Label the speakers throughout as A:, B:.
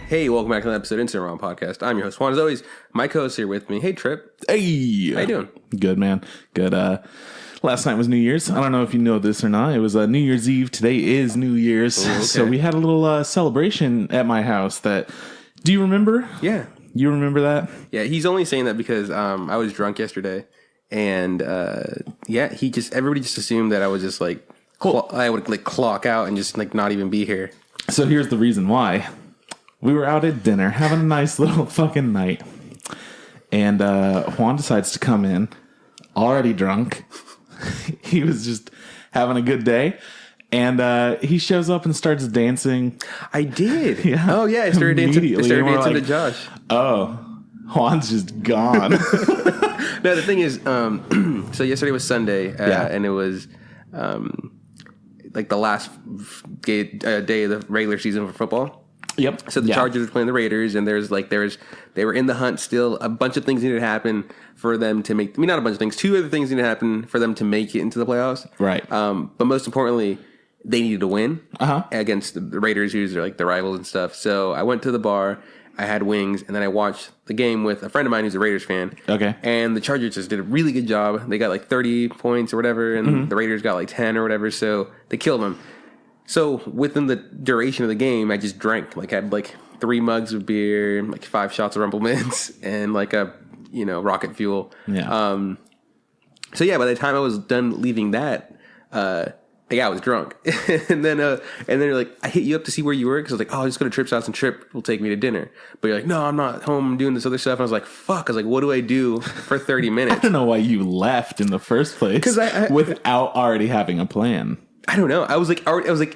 A: Hey, welcome back to another episode of Instant Ramen Podcast. I'm your host, Juan. As always, my co-host here with me. Hey, Trip.
B: Hey.
A: How you doing?
B: Good, man. Good. Last night was New Year's. I don't know if you know this or not. It was New Year's Eve. Today is New Year's.
A: Oh, okay.
B: So we had a little celebration at my house that... Do you remember?
A: Yeah.
B: You remember that?
A: Yeah, he's only saying that because I was drunk yesterday. And, everybody just assumed that I was just like... I would like clock out and just like not even be here.
B: So here's the reason why. We were out at dinner having a nice little fucking night. And Juan decides to come in, already drunk. He was just having a good day. And he shows up and starts dancing.
A: I did.
B: Yeah.
A: Oh, yeah. I started dancing to Josh.
B: Oh, Juan's just gone.
A: No, the thing is, so yesterday was Sunday. And it was... like the last day of the regular season for football.
B: Yep.
A: So the Chargers were playing the Raiders, and they were in the hunt still. A bunch of things needed to happen for them to make. I mean, not a bunch of things. Two other things needed to happen for them to make it into the playoffs.
B: Right.
A: But most importantly, they needed to win against the Raiders, who's like the rivals and stuff. So I went to the bar. I had wings, and then I watched the game with a friend of mine who's a Raiders fan.
B: Okay.
A: And the Chargers just did a really good job. They got like 30 points or whatever, and the Raiders got like 10 or whatever, so they killed them. So within the duration of the game, I just drank. Like, I had like 3 mugs of beer, like 5 shots of Rumble Mints, and like a, rocket fuel.
B: Yeah.
A: So yeah, by the time I was done leaving that, I was drunk. and then you're like, I hit you up to see where you were because I was like, oh, I'll just go to Trip's house and Trip will take me to dinner. But you're like, no, I'm not home. I'm doing this other stuff. And I was like, fuck. I was like, what do I do for 30 minutes?
B: I don't know why you left in the first place
A: because
B: without already having a plan.
A: I don't know. I was like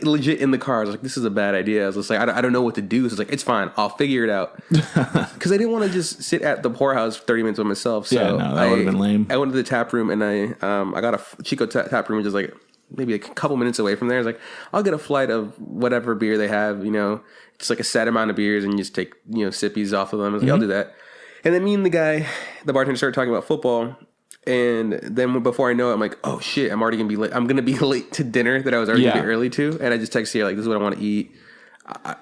A: legit in the car. I was like, this is a bad idea. I was just like, I don't know what to do. So I was like, it's fine. I'll figure it out. Because I didn't want to just sit at the poorhouse for 30 minutes by myself. So
B: yeah, no, that would have been lame.
A: I went to the tap room and I got a Chico tap room, which is like maybe a couple minutes away from there. I was like, I'll get a flight of whatever beer they have, just like a set amount of beers and you just take, sippies off of them. I was like, I'll do that. And then me and the bartender started talking about football. And then before I know it, I'm like, oh shit, I'm already going to be late. I'm going to be late to dinner that I was already going to be early to. And I just texted her like, this is what I want to eat.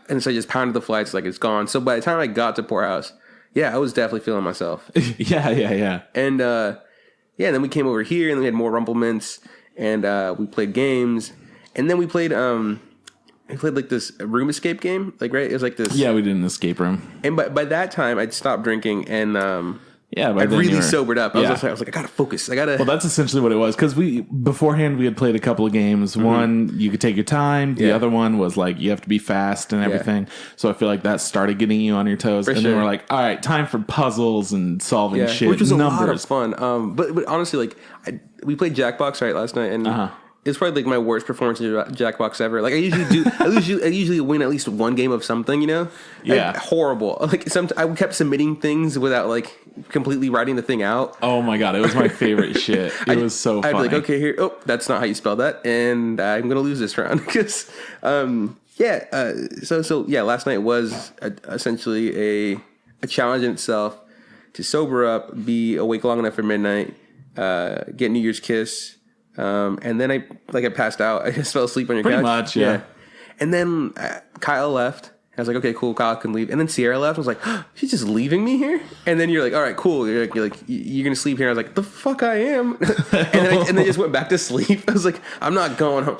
A: And so I just pounded the flights like it's gone. So by the time I got to Poorhouse, I was definitely feeling myself.
B: Yeah.
A: And then we came over here and then we had more Rumble Mints and we played games. And then we played like this room escape game. Like, right? It was like this.
B: Yeah, we did an escape room.
A: And by that time, I'd stopped drinking and...
B: Yeah,
A: I really sobered up. I was like, I gotta focus.
B: Well, that's essentially what it was. Because beforehand we had played a couple of games. One, you could take your time. The other one was like you have to be fast and everything. So I feel like that started getting you on your toes. Then we're like, all right, time for puzzles and solving shit.
A: Which was
B: numbers.
A: A lot of fun. But honestly, like we played Jackbox last night, and it's probably like my worst performance in Jackbox ever. Like I usually win at least one game of something, Yeah. Like, horrible. Like I kept submitting things without like completely writing the thing out.
B: Oh my god, it was my favorite shit. It was so funny.
A: I'd be like, okay, here. Oh, that's not how you spell that, and I'm gonna lose this round because, last night was essentially a challenge in itself to sober up, be awake long enough for midnight, get New Year's kiss. And then I passed out. I just fell asleep on your couch.
B: Pretty much, yeah.
A: And then Kyle left. I was like, okay, cool. Kyle can leave. And then Sierra left. I was like, oh, she's just leaving me here. And then you're like, all right, cool. You're gonna sleep here. I was like, the fuck I am. and then I just went back to sleep. I was like, I'm not going home.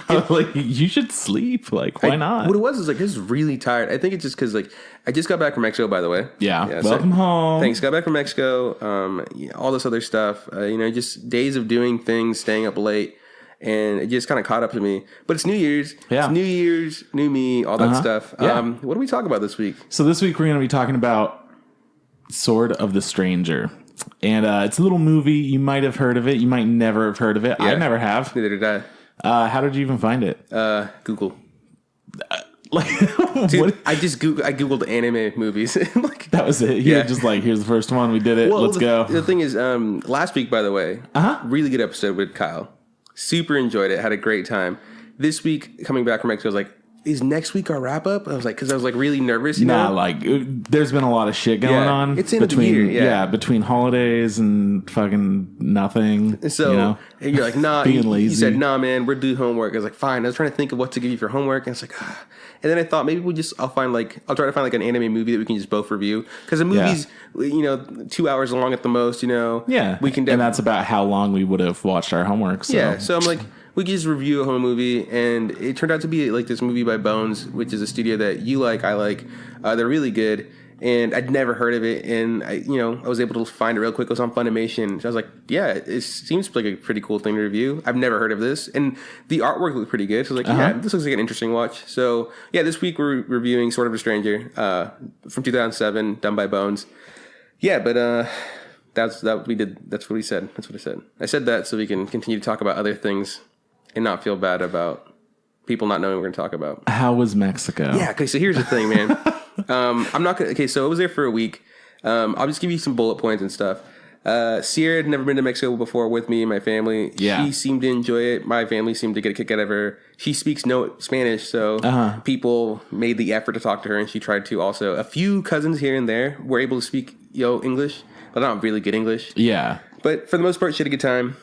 B: I was like, you should sleep. Like, why not?
A: What it was like, I was really tired. I think it's just because I just got back from Mexico, by the way.
B: Yeah. Welcome home.
A: Thanks. Got back from Mexico. All this other stuff. Just days of doing things, staying up late. And it just kind of caught up to me. But it's New Year's.
B: Yeah.
A: It's New Year's, new me, all that stuff.
B: Yeah.
A: What do we talk about this week?
B: So this week we're going to be talking about Sword of the Stranger. And it's a little movie. You might have heard of it. You might never have heard of it. Yeah. I never have.
A: Neither did I.
B: How did you even find it?
A: Google.
B: Dude,
A: what? I googled anime movies.
B: That was it. You were just like, here's the first one. We did it. Let's go.
A: The thing is, last week, by the way, really good episode with Kyle. Super enjoyed it. Had a great time. This week, coming back from Mexico, I was like, is next week our wrap up? I was like, because I was like really nervous. You know?
B: like there's been a lot of shit going on.
A: It's in between the year,
B: between holidays and fucking nothing.
A: So and you're like, nah,
B: being lazy.
A: You said, nah, man, we're due homework. I was like, fine. I was trying to think of what to give you for homework, and I was like, ah. And then I thought maybe I'll try to find like an anime movie that we can just both review, because the movie's 2 hours long at the most. We can,
B: and that's about how long we would have watched our homework. So.
A: Yeah, so I'm like, we could just review a home movie, and it turned out to be like this movie by Bones, which is a studio that you like, I like. They're really good, and I'd never heard of it, and I was able to find it real quick. It was on Funimation. So I was like, yeah, it seems like a pretty cool thing to review. I've never heard of this, and the artwork looked pretty good. So I was like, yeah, this looks like an interesting watch. So yeah, this week we're reviewing Sword of a Stranger from 2007, done by Bones. Yeah, but that's what we did. That's what we said. That's what I said. I said that so we can continue to talk about other things and not feel bad about people not knowing what we're going to talk about.
B: How was Mexico?
A: Yeah, okay, so here's the thing, man. I'm not going to... Okay, so I was there for a week. I'll just give you some bullet points and stuff. Sierra had never been to Mexico before with me and my family.
B: Yeah.
A: She seemed to enjoy it. My family seemed to get a kick out of her. She speaks no Spanish, so people made the effort to talk to her, and she tried to also. A few cousins here and there were able to speak English, but not really good English.
B: Yeah.
A: But for the most part, she had a good time.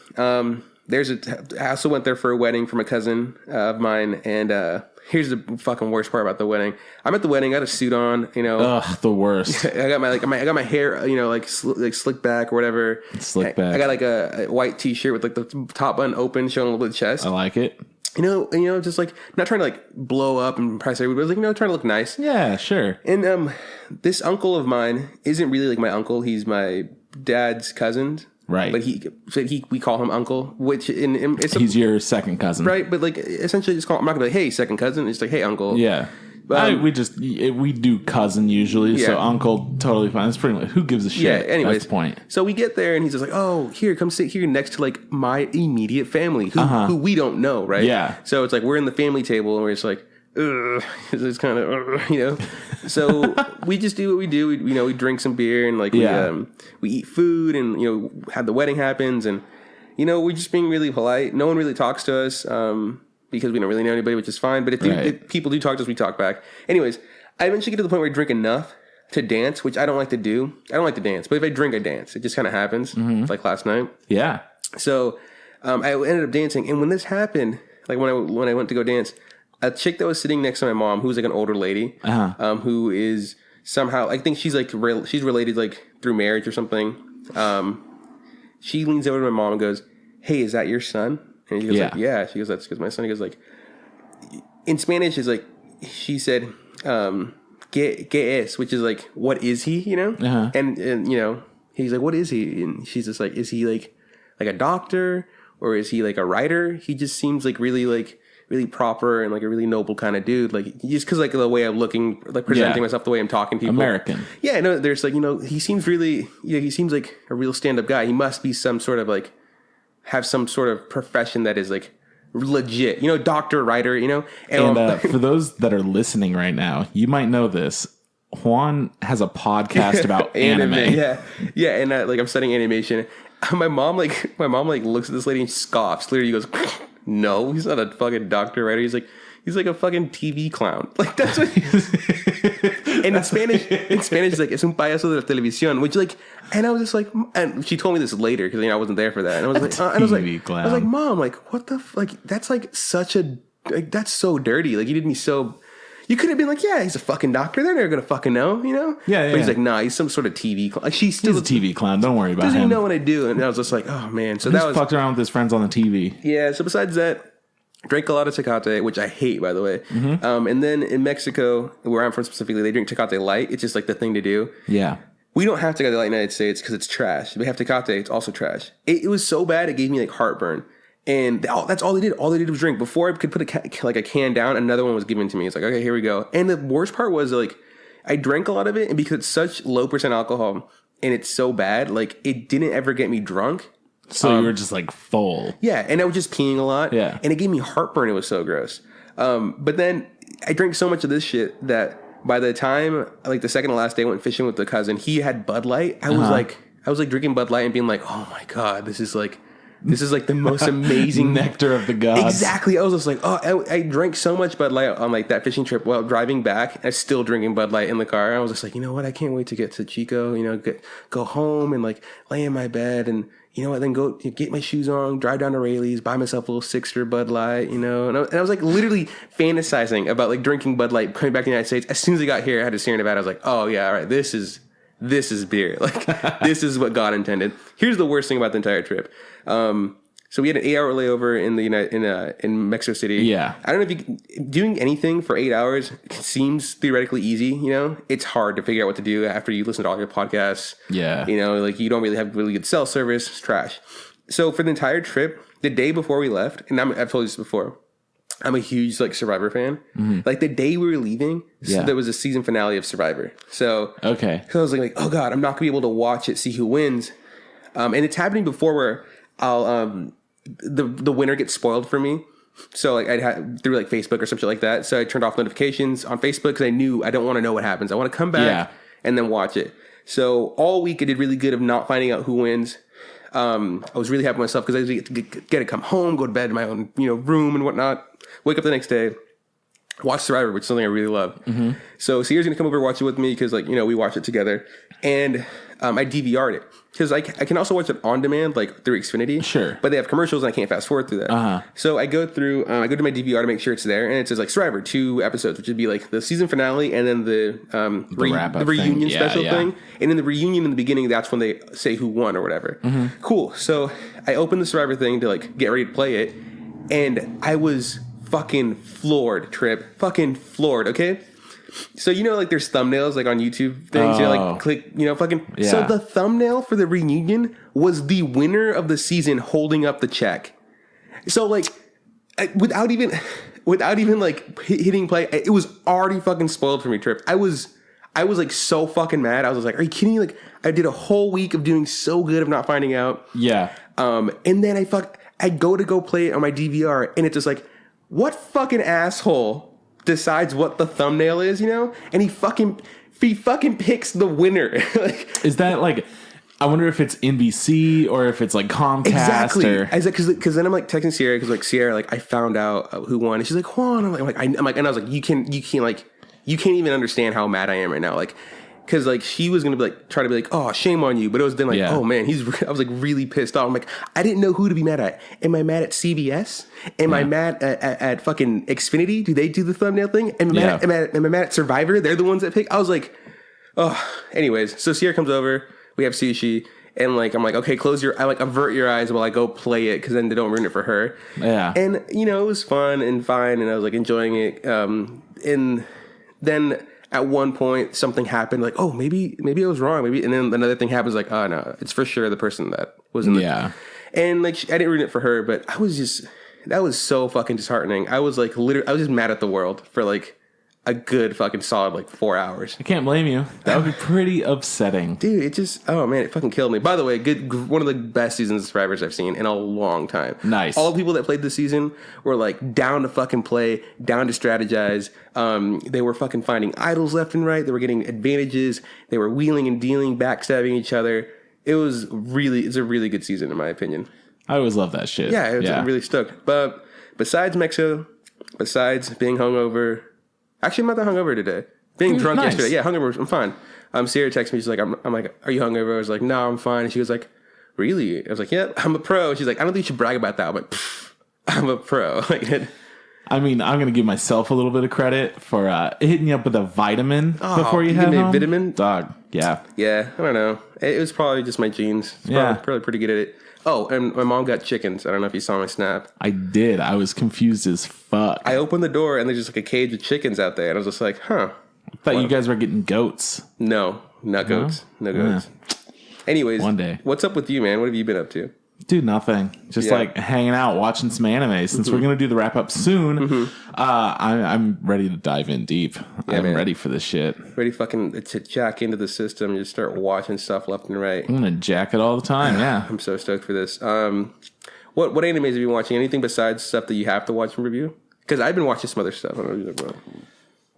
A: I also went there for a wedding from a cousin of mine, and here's the fucking worst part about the wedding. I'm at the wedding, I got a suit on,
B: Ugh, the worst.
A: I got my hair, like slicked back or whatever.
B: Slick back.
A: I got like a white t-shirt with like the top button open, showing a little bit of chest.
B: I like it.
A: Just like not trying to like blow up and impress everybody, but like trying to look nice.
B: Yeah, sure.
A: And this uncle of mine isn't really like my uncle. He's my dad's cousin.
B: Right.
A: But we call him uncle, which
B: he's your second cousin.
A: Right. But like essentially just I'm not going to be like, hey, second cousin. It's like, hey, uncle.
B: Yeah. We do cousin usually. Yeah. So uncle, totally fine. It's pretty much, who gives a shit?
A: Yeah. Anyways.
B: That's the point.
A: So we get there and he's just like, oh, here, come sit here next to like my immediate family who we don't know. Right.
B: Yeah.
A: So it's like, we're in the family table and we're just like, ugh, it's kind of, So we just do what we do. We drink some beer and like we eat food and have the wedding happens and we're just being really polite. No one really talks to us because we don't really know anybody, which is fine. But if people do talk to us, we talk back. Anyways, I eventually get to the point where I drink enough to dance, which I don't like to do. I don't like to dance, but if I drink, I dance. It just kind of happens, like last night. Yeah. So I ended up dancing, and when this happened, like when I went to go dance. A chick that was sitting next to my mom, who's like an older lady, who is somehow, I think she's like she's related like through marriage or something. She leans over to my mom and goes, "Hey, is that your son?" And she goes, like, "Yeah." She goes, "That's because my son." He goes, like, in Spanish is like, she said, "Que es?" which is like, "What is he?" And he's like, "What is he?" And she's just like, "Is he like a doctor or is he like a writer?" He just seems like really proper and like a really noble kind of dude. Like just because like the way I'm looking, like presenting myself, the way I'm talking to people.
B: American.
A: Yeah, no, there's like, he seems really, he seems like a real stand-up guy. He must be some sort of like, have some sort of profession that is like legit, doctor, writer,
B: And for those that are listening right now, you might know this. Juan has a podcast about anime.
A: Yeah. Yeah. And like I'm studying animation. My mom looks at this lady and scoffs. Literally goes, "No, he's not a fucking doctor, writer. He's like a fucking TV clown." Like that's what And in Spanish it's like, "Es un payaso de la televisión," which like, and I was just like, and she told me this later because I wasn't there for that. And I was like, I was like, "Mom, like what the like that's like such a like that's so dirty. Like you did me so." You could have been like, "Yeah, he's a fucking doctor. They're never gonna fucking know, Yeah. But he's like, "Nah, he's some sort of TV clown." Like he's a
B: TV clown. Don't worry about him.
A: Doesn't even know what I do. And I was just like, "Oh man." So that was
B: fucked around with his friends on the TV.
A: Yeah. So besides that, drank a lot of Tecate, which I hate, by the way. And then in Mexico, where I'm from specifically, they drink Tecate Light. It's just like the thing to do. Yeah. We don't have Tecate Light in the United States because it's trash. We have Tecate. It's also trash. It was so bad it gave me like heartburn. And that's all they did. All they did was drink. Before I could put a can down, another one was given to me. It's like, okay, here we go. And the worst part was like, I drank a lot of it, and because it's such low % alcohol and it's so bad, like it didn't ever get me drunk.
B: So you were just like full.
A: Yeah, and I was just peeing a lot. Yeah, and it gave me heartburn. It was so gross. But then I drank so much of this shit that by the time like the second to last day I went fishing with the cousin, he had Bud Light. I was like drinking Bud Light and being like, oh my god, this is like This is like the most amazing
B: nectar of the gods.
A: Exactly. I was just like, oh, I drank so much Bud Light on like that fishing trip while driving back. I was still drinking Bud Light in the car. I was just like, you know what? I can't wait to get to Chico, go home and like lay in my bed and you know what, then go get my shoes on, drive down to Rayleigh's, buy myself a little sixer Bud Light, and I was like literally fantasizing about like drinking Bud Light coming back to the United States. As soon as I got here, I had to Sierra Nevada. I was like, oh yeah, all right, this is beer. Like this is what God intended. Here's the worst thing about the entire trip. So we had an 8-hour layover in Mexico City.
B: Yeah.
A: I don't know if doing anything for 8 hours seems theoretically easy. It's hard to figure out what to do after you listen to all your podcasts.
B: Yeah.
A: Like you don't really have really good cell service. It's trash. So for the entire trip, the day before we left, and I've told you this before, I'm a huge like Survivor fan. Mm-hmm. Like the day we were leaving, there was a season finale of Survivor. So
B: okay.
A: So I was like, oh God, I'm not gonna be able to watch it, see who wins. And it's happening before where I'll the winner gets spoiled for me. So like I'd had through like Facebook or something like that. So I turned off notifications on Facebook because I knew I don't want to know what happens. I want to come back and then watch it. So all week I did really good of not finding out who wins. I was really happy with myself because I get to come home, go to bed in my own room and whatnot. Wake up the next day, watch Survivor, which is something I really love. Mm-hmm. So Sierra's gonna come over and watch it with me because we watch it together. And I DVR'd it because I can also watch it on demand, like through Xfinity.
B: Sure.
A: But they have commercials and I can't fast forward through that. Uh-huh. So I go through, I go to my DVR to make sure it's there, and it says like Survivor 2 episodes, which would be like the season finale and then the reunion special thing. And in the reunion in the beginning, that's when they say who won or whatever. Mm-hmm. Cool. So I opened the Survivor thing to like get ready to play it, and I was fucking floored, Trip. Fucking floored, okay? So like there's thumbnails like on YouTube things, like click, fucking. Yeah. So the thumbnail for the reunion was the winner of the season holding up the check. So like, without even like hitting play, it was already fucking spoiled for me, Trip. I was like so fucking mad. I was like, are you kidding me? Like I did a whole week of doing so good of not finding out. Yeah. And then I go play it on my DVR, and it's just like, what fucking asshole decides what the thumbnail is, and he fucking picks the winner. Like,
B: is that like, I wonder if it's NBC or if it's like Comcast.
A: Exactly. Because then I'm like texting Sierra because like Sierra, like I found out who won, and she's like Juan. I'm like, and I was like, you can't even understand how mad I am right now, like. Because like she was gonna be like try to be like, oh, shame on you, but it was then like, oh man, I was like really pissed off. I'm like, I didn't know who to be mad at. Am I mad at CBS? Am I mad at fucking Xfinity? Do they do the thumbnail thing? Am I mad at Survivor? They're the ones that pick. I was like, oh. Anyways, so Sierra comes over. We have sushi, and like I'm like, okay, I like avert your eyes while I go play it because then they don't ruin it for her. Yeah. And it was fun and fine, and I was like enjoying it. And then. At one point, something happened, like, oh, maybe I was wrong, and then another thing happens, like, oh, no, it's for sure the person that was in the... Yeah. And, like, I didn't ruin it for her, but that was so fucking disheartening. I was, like, I was just mad at the world for, like, a good fucking solid, like, 4 hours.
B: I can't blame you. That would be pretty upsetting.
A: Dude, it just... Oh, man, it fucking killed me. By the way, one of the best seasons of Survivors I've seen in a long time. Nice. All the people that played this season were, like, down to fucking play, down to strategize. They were fucking finding idols left and right. They were getting advantages. They were wheeling and dealing, backstabbing each other. It's a really good season, in my opinion.
B: I always love that shit.
A: Yeah, I'm really stoked. But besides Mexico, besides being hungover... Actually, I'm not that hungover today. Being drunk yesterday. Yeah, hungover. I'm fine. Sierra texted me. She's like, I'm like, are you hungover? I was like, no, I'm fine. And she was like, really? I was like, yeah, I'm a pro. She's like, I don't think you should brag about that. I'm like, I'm a pro.
B: I mean, I'm going to give myself a little bit of credit for hitting you up with a vitamin before you head home.
A: Vitamin?
B: Dog, yeah.
A: Yeah, I don't know. It was probably just my genes. Probably pretty good at it. Oh, and my mom got chickens. I don't know if you saw my snap.
B: I did. I was confused as fuck.
A: I opened the door, and there's just like a cage of chickens out there. And I was just like, huh.
B: I thought you guys were getting goats.
A: No, not goats. No goats. Yeah. Anyways, one day. What's up with you, man? What have you been up to?
B: Dude, nothing. Just like hanging out, watching some anime. Since we're going to do the wrap up soon, I'm ready to dive in deep. Yeah, I'm ready for this shit.
A: Ready fucking to jack into the system and just start watching stuff left and right.
B: I'm going to jack it all the time, yeah.
A: I'm so stoked for this. What animes have you been watching? Anything besides stuff that you have to watch and review? Because I've been watching some other stuff.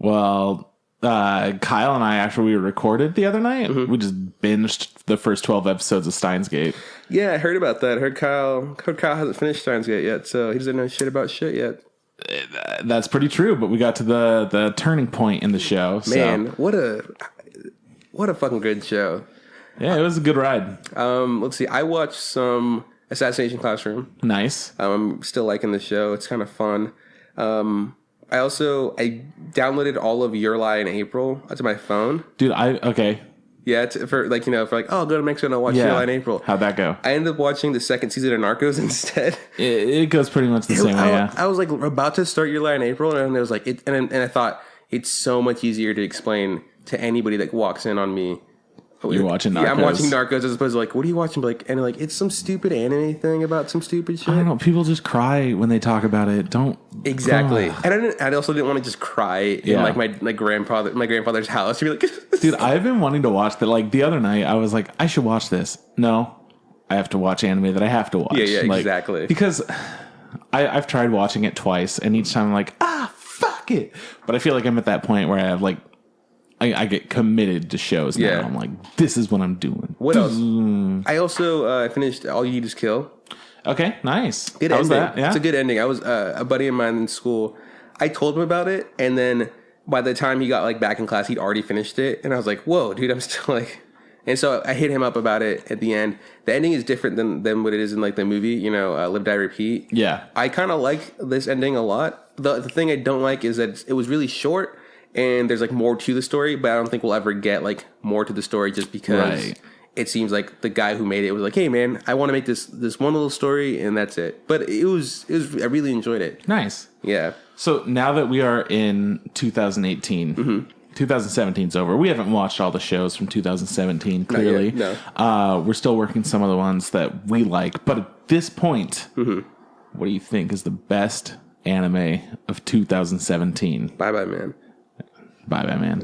B: Well, Kyle and I, after we recorded the other night, we just binged the first 12 episodes of Steins Gate.
A: Yeah, I heard about that. Heard Kyle hasn't finished Steins Gate yet, so he doesn't know shit about shit yet.
B: That's pretty true, but we got to the turning point in the show.
A: Man, what a fucking good show.
B: Yeah, it was a good ride.
A: Let's see. I watched some Assassination Classroom.
B: Nice.
A: I'm still liking the show. It's kind of fun. I downloaded all of Your Lie in April to my phone.
B: Dude, okay.
A: Yeah, for I'll go to Mexico and I'll watch Your Lie in April.
B: How'd that go?
A: I ended up watching the second season of Narcos instead.
B: It goes pretty much the same way, yeah.
A: I was like about to start Your Lie in April, and it was like, and I thought it's so much easier to explain to anybody that walks in on me.
B: You're watching Narcos.
A: Yeah, I'm watching Narcos as opposed to like, what are you watching? And it's some stupid anime thing about some stupid shit.
B: I don't know. People just cry when they talk about it. Don't
A: exactly. And I also didn't want to just cry in like my grandfather's house. To be like,
B: dude, I've been wanting to watch that. Like the other night, I was like, I should watch this. No, I have to watch anime that I have to watch.
A: Yeah, exactly.
B: Because I've tried watching it twice, and each time I'm like, fuck it. But I feel like I'm at that point where I have like. I get committed to shows now. I'm like, this is what I'm doing.
A: What else? I also finished All You Need Is Kill.
B: Okay, nice.
A: Good
B: How
A: ending.
B: was that? Yeah?
A: It's a good ending. I was a buddy of mine in school. I told him about it, and then by the time he got like back in class, he'd already finished it, and I was like, whoa, dude, I'm still like. And so I hit him up about it at the end. The ending is different than what it is in like the movie, Live, Die, Repeat.
B: Yeah.
A: I kind of like this ending a lot. The thing I don't like is that it was really short. And there's like more to the story, but I don't think we'll ever get like more to the story just because it seems like the guy who made it was like, hey man, I want to make this one little story and that's it. But it was I really enjoyed it.
B: Nice.
A: Yeah.
B: So now that we are in 2018, 2017's over. We haven't watched all the shows from 2017, clearly.
A: No.
B: We're still working some of the ones that we like. But at this point, what do you think is the best anime of 2017?
A: Bye-bye, man.
B: Bye-bye, man.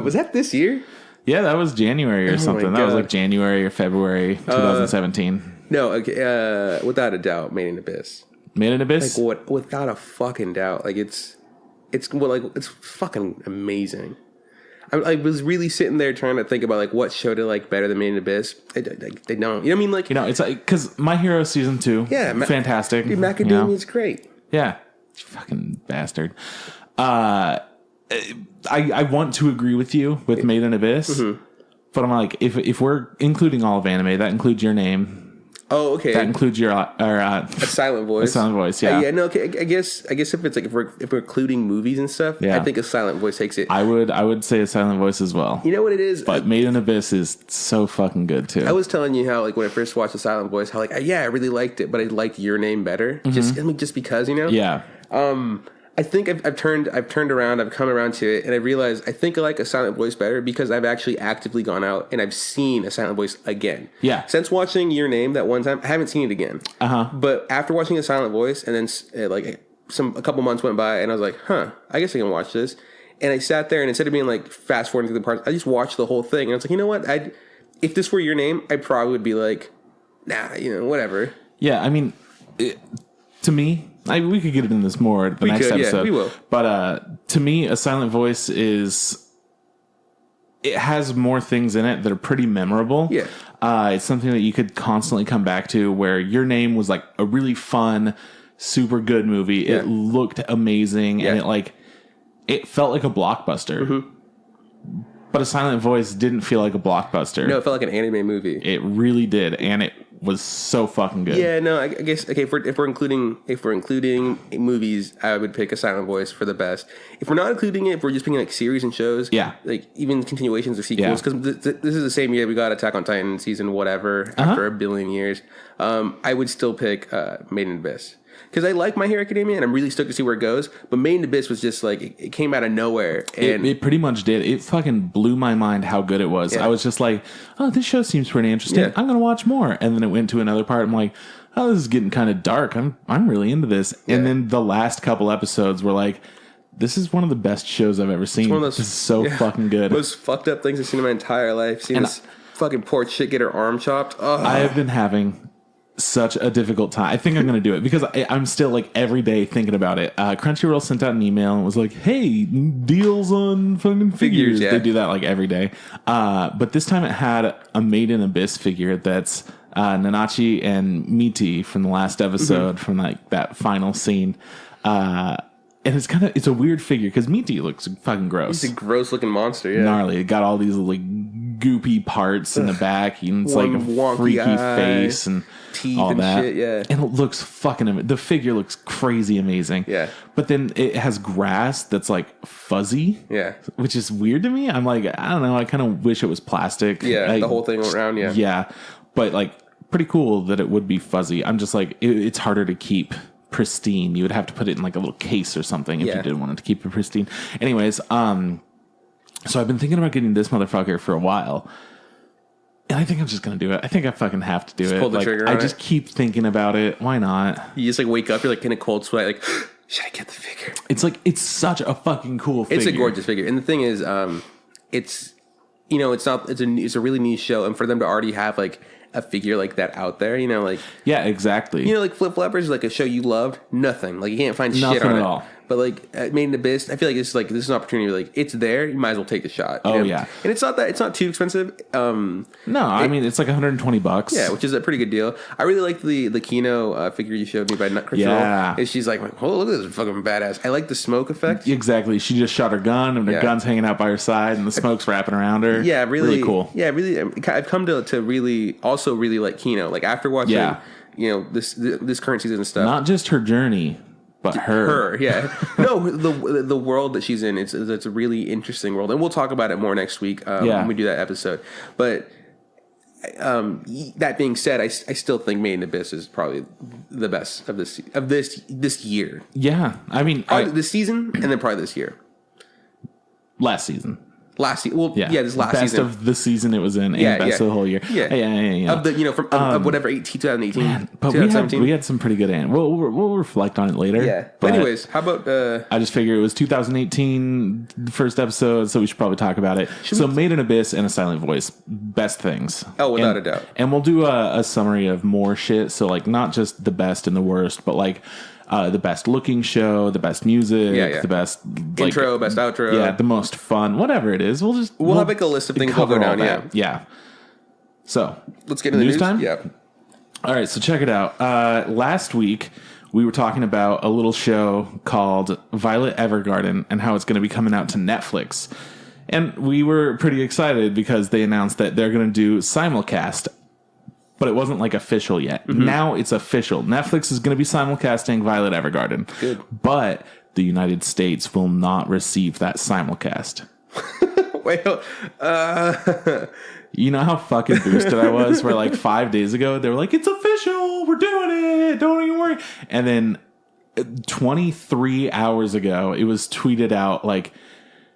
A: Was that this year?
B: Yeah, that was January or something. That was like January or February 2017.
A: No, okay, without a doubt, Made in Abyss.
B: Made in Abyss?
A: Like what? Without a fucking doubt. Like it's fucking amazing. I was really sitting there trying to think about like what show to like better than Made in Abyss. They don't. You know what I mean? Like
B: it's like because My Hero season 2. Yeah, fantastic.
A: Dude, Macadamia's great.
B: Yeah, fucking bastard. I want to agree with you with Made in Abyss, but I'm like, if we're including all of anime, that includes Your Name.
A: Oh, okay.
B: That includes your
A: a silent voice.
B: A silent voice, yeah.
A: Yeah, no. Okay, I guess if it's like if we're including movies and stuff, I think a silent voice takes it.
B: I would say a silent voice as well.
A: You know what it is?
B: But Made in Abyss is so fucking good too.
A: I was telling you how like when I first watched a silent voice, how like I really liked it, but I liked Your Name better. Just because,
B: Yeah.
A: I think I've turned around. I've come around to it, and I realized I think I like a silent voice better because I've actually actively gone out and I've seen a silent voice again.
B: Yeah.
A: Since watching Your Name that one time, I haven't seen it again. But after watching a silent voice, and then a couple months went by, and I was like, I guess I can watch this. And I sat there, and instead of being like fast forwarding through the parts, I just watched the whole thing, and I was like, you know what? If this were Your Name, I probably would be like, nah, whatever.
B: Yeah, I mean, to me. We could get into this more the next episode.
A: Yeah, we will.
B: But to me, a silent voice it has more things in it that are pretty memorable.
A: Yeah.
B: It's something that you could constantly come back to where Your Name was like a really fun, super good movie. Yeah. It looked amazing and it felt like a blockbuster. But a silent voice didn't feel like a blockbuster.
A: No, it felt like an anime movie.
B: It really did. And it was so fucking good.
A: Yeah, no, I guess okay. If we're including movies, I would pick a silent voice for the best. If we're not including it, if we're just picking like series and shows, like even continuations or sequels, because this is the same year we got Attack on Titan season whatever after a billion years. I would still pick Made in Abyss. Because I like My Hero Academia, and I'm really stoked to see where it goes. But Made in Abyss was just like, it came out of nowhere. And
B: it pretty much did. It fucking blew my mind how good it was. I was just like, oh, this show seems pretty interesting. I'm going to watch more. And then it went to another part. I'm like, oh, this is getting kind of dark. I'm really into this. And then the last couple episodes were like, this is one of the best shows I've ever seen. This is so fucking good.
A: Most fucked up things I've seen in my entire life. Seeing this fucking poor chick get her arm chopped. Oh.
B: I have been having such a difficult time. I think I'm going to do it because I'm still like every day thinking about it. Crunchyroll sent out an email and was like, hey, deals on fucking figures.
A: Yeah.
B: They do that like every day. But this time it had a Made in Abyss figure that's Nanachi and Miti from the last episode from like that final scene. And it's a weird figure because Miti looks fucking gross.
A: He's a gross looking monster, yeah.
B: Gnarly. It got all these like goopy parts in the back. And it's like a freaky face and
A: teeth
B: all
A: and
B: that.
A: Shit, yeah.
B: And it looks fucking the figure looks crazy amazing.
A: Yeah.
B: But then it has grass that's like fuzzy.
A: Yeah.
B: Which is weird to me. I'm like, I don't know. I kind of wish it was plastic.
A: Yeah, the whole thing around, yeah.
B: Yeah. But like pretty cool that it would be fuzzy. I'm just like, it's harder to keep pristine. You would have to put it in like a little case or something if you did want it to keep it pristine. Anyways, so I've been thinking about getting this motherfucker for a while. And I think I'm just going to do it. I think I fucking have to do it.
A: Pull the
B: like,
A: trigger
B: I
A: on
B: just
A: it.
B: keep thinking about it. Why not?
A: You just like wake up, you're like in a cold sweat, like, should I get the figure?
B: It's like, it's such a fucking cool figure.
A: It's a gorgeous figure. And the thing is, it's, you know, it's a really niche show. And for them to already have like a figure like that out there, you know, like,
B: yeah, exactly.
A: you know, like Flip Flappers, like a show you loved, nothing. Like you can't find
B: Nothing
A: shit on
B: at
A: it.
B: all.
A: But like Made in Abyss, I feel like this is an opportunity. Like it's there, you might as well take the shot. You know?
B: Yeah.
A: And it's not too expensive.
B: No, I mean it's like $120.
A: Yeah, which is a pretty good deal. I really like the Kino figure you showed me by Crunchyroll.
B: Yeah.
A: And she's like, oh, look at this fucking badass. I like the smoke effect.
B: Exactly. She just shot her gun and her gun's hanging out by her side and the smoke's wrapping around her.
A: Yeah, really
B: cool.
A: Yeah, really. I've come to really also really like Kino. Like after watching, you know, this current season and stuff.
B: Not just her journey, but her.
A: Yeah. No, the world that she's in, it's a really interesting world, and we'll talk about it more next week when we do that episode. But that being said, I still think Made in Abyss is probably the best of this year.
B: Yeah, I mean,
A: this season, and then probably this year.
B: Last season.
A: Last season, this last
B: best
A: season
B: of the season it was in, and best of the whole year.
A: Yeah. Of the from of whatever 2018,
B: man, but
A: 2017.
B: we had some pretty good. We'll reflect on it later.
A: Yeah. But anyways, how about?
B: I just figure it was 2018 first episode, so we should probably talk about it. Made in Abyss and A Silent Voice, best things.
A: Oh, without a doubt.
B: And we'll do a summary of more shit. So like not just the best and the worst, but like. The best looking show, the best music, the best
A: intro, best outro,
B: the most fun, whatever it is. We'll
A: have like a list of things we'll go down.
B: Yeah. So
A: let's get into the news
B: time.
A: Yeah.
B: All right, so check it out. Last week we were talking about a little show called Violet Evergarden and how it's going to be coming out to Netflix, and we were pretty excited because they announced that they're going to do simulcast. But it wasn't like official yet. Mm-hmm. Now it's official. Netflix is going to be simulcasting Violet Evergarden.
A: Good.
B: But the United States will not receive that simulcast.
A: Wait,
B: you know how fucking boosted I was where like 5 days ago they were like, it's official, we're doing it, don't even worry. And then 23 hours ago it was tweeted out like,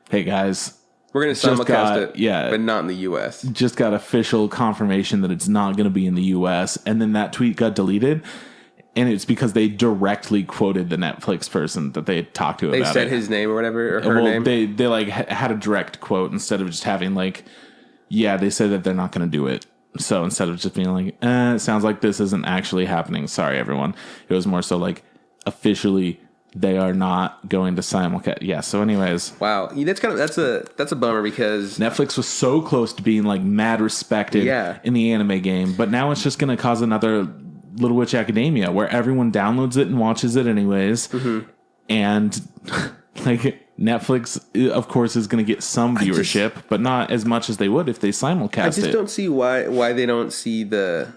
B: hey guys,
A: we're going to simulcast it, but not in the U.S.
B: Just got official confirmation that it's not going to be in the U.S. And then that tweet got deleted. And it's because they directly quoted the Netflix person that they had talked to about it.
A: They said his name or whatever, or her name?
B: They like had a direct quote instead of just having like, they said that they're not going to do it. So instead of just being like, it sounds like this isn't actually happening. Sorry, everyone. It was more so like officially they are not going to simulcast. Yeah. So, anyways,
A: wow, that's a bummer because
B: Netflix was so close to being like mad respected in the anime game, but now it's just going to cause another Little Witch Academia where everyone downloads it and watches it anyways, and like Netflix, of course, is going to get some viewership, but not as much as they would if they simulcast it.
A: I just don't see why they don't see the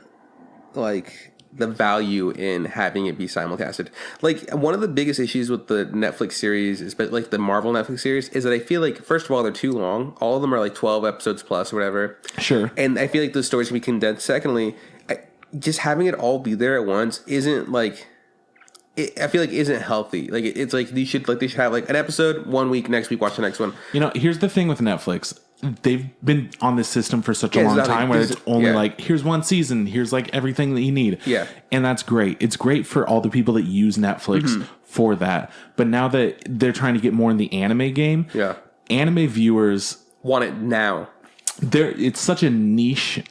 A: value in having it be simulcasted. Like one of the biggest issues with the Netflix series, especially like the Marvel Netflix series, is that I feel like first of all they're too long. All of them are like 12 episodes plus or whatever.
B: Sure.
A: And I feel like the stories can be condensed. Secondly, just having it all be there at once isn't like. I feel like isn't healthy. Like it's like they should have like an episode 1 week, next week watch the next one.
B: You know, here's the thing with Netflix. They've been on this system for such a long time where it's only like, here's one season, here's like everything that you need.
A: Yeah.
B: And that's great. It's great for all the people that use Netflix for that. But now that they're trying to get more in the anime game, anime viewers
A: want it now.
B: it's such a niche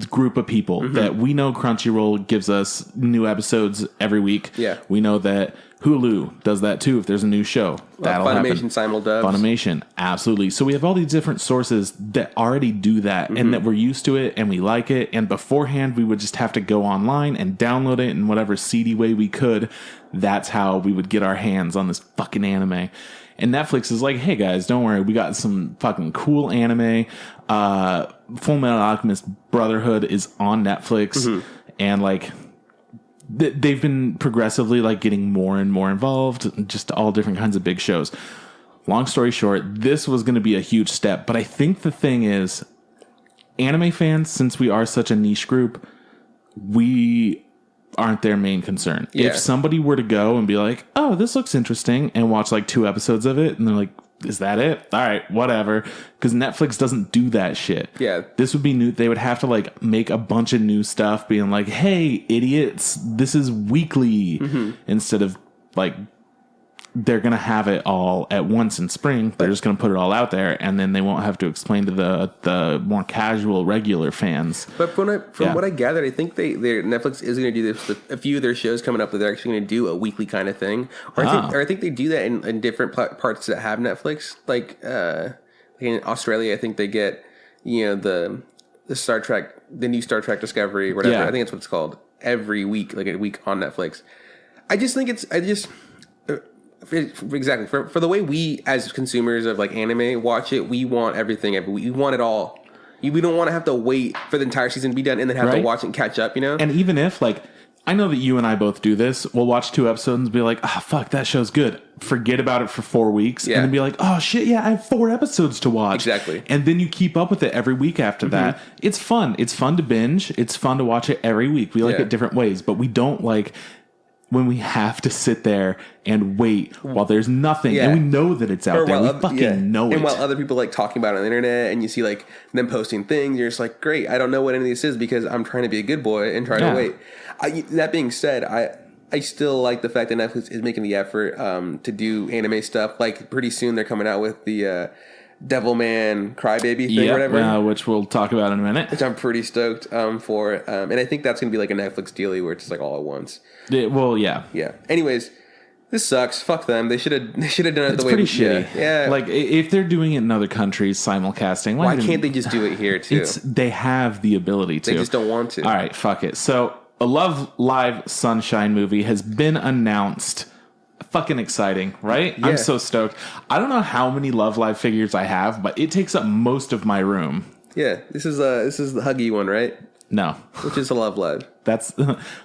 B: group of people that we know Crunchyroll gives us new episodes every week.
A: Yeah.
B: We know that Hulu does that too if there's a new show. That'll
A: Funimation
B: happen.
A: simuldubs.
B: Funimation, absolutely. So we have all these different sources that already do that and that we're used to it and we like it. And beforehand, we would just have to go online and download it in whatever seedy way we could. That's how we would get our hands on this fucking anime. And Netflix is like, hey guys, don't worry. We got some fucking cool anime. Full Metal Alchemist Brotherhood is on Netflix. And like, they've been progressively like getting more and more involved. Just all different kinds of big shows. Long story short, this was going to be a huge step. But I think the thing is, anime fans, since we are such a niche group, we aren't their main concern.
A: Yeah.
B: If somebody were to go and be like, oh, this looks interesting, and watch like 2 episodes of it, and they're like, is that it? All right, whatever. Because Netflix doesn't do that shit.
A: Yeah.
B: This would be new. They would have to like make a bunch of new stuff being like, hey, idiots, this is weekly. Instead of like, they're going to have it all at once in spring. They're just going to put it all out there, and then they won't have to explain to the more casual, regular fans.
A: But from what I gathered, I think Netflix is going to do this with a few of their shows coming up that they're actually going to do a weekly kind of thing. Or I think they do that in different parts that have Netflix. Like in Australia, I think they get the Star Trek, the new Star Trek Discovery, whatever.
B: Yeah.
A: I think that's what it's called. Every week, like a week on Netflix. I just think exactly for the way we as consumers of like anime watch it, we want everything every week. We want it all. We don't want to have to wait for the entire season to be done and then have to watch it and catch up,
B: And even if like, I know that you and I both do this, we'll watch 2 episodes and be like, fuck, that show's good. Forget about it for 4 weeks. And then be like, oh shit, yeah, I have 4 episodes to watch.
A: Exactly.
B: And then you keep up with it every week after that. It's fun. It's fun to binge. It's fun to watch it every week. We like it different ways, but we don't like when we have to sit there and wait while there's nothing and we know that it's out there. We fucking know it.
A: And while other people like talking about it on the internet and you see like them posting things, you're just like, great, I don't know what any of this is because I'm trying to be a good boy and trying to wait. That being said, I still like the fact that Netflix is making the effort to do anime stuff. Like pretty soon they're coming out with the Devilman Crybaby thing or whatever.
B: Which we'll talk about in a minute.
A: Which I'm pretty stoked for. And I think that's going to be like a Netflix dealie where it's just like all at once.
B: Yeah.
A: Anyways, this sucks. Fuck them. They should have done it
B: It's
A: the way
B: pretty shitty.
A: Yeah.
B: Like if they're doing it in other countries, simulcasting.
A: Why can't they just do it here too?
B: They have the ability to.
A: They just don't want to.
B: All right, fuck it. So a Love Live Sunshine movie has been announced. Fucking exciting, right? Yeah. I'm so stoked. I don't know how many Love Live figures I have, but it takes up most of my room.
A: Yeah, this is the Huggy one, right?
B: No,
A: which is a Love Live.
B: That's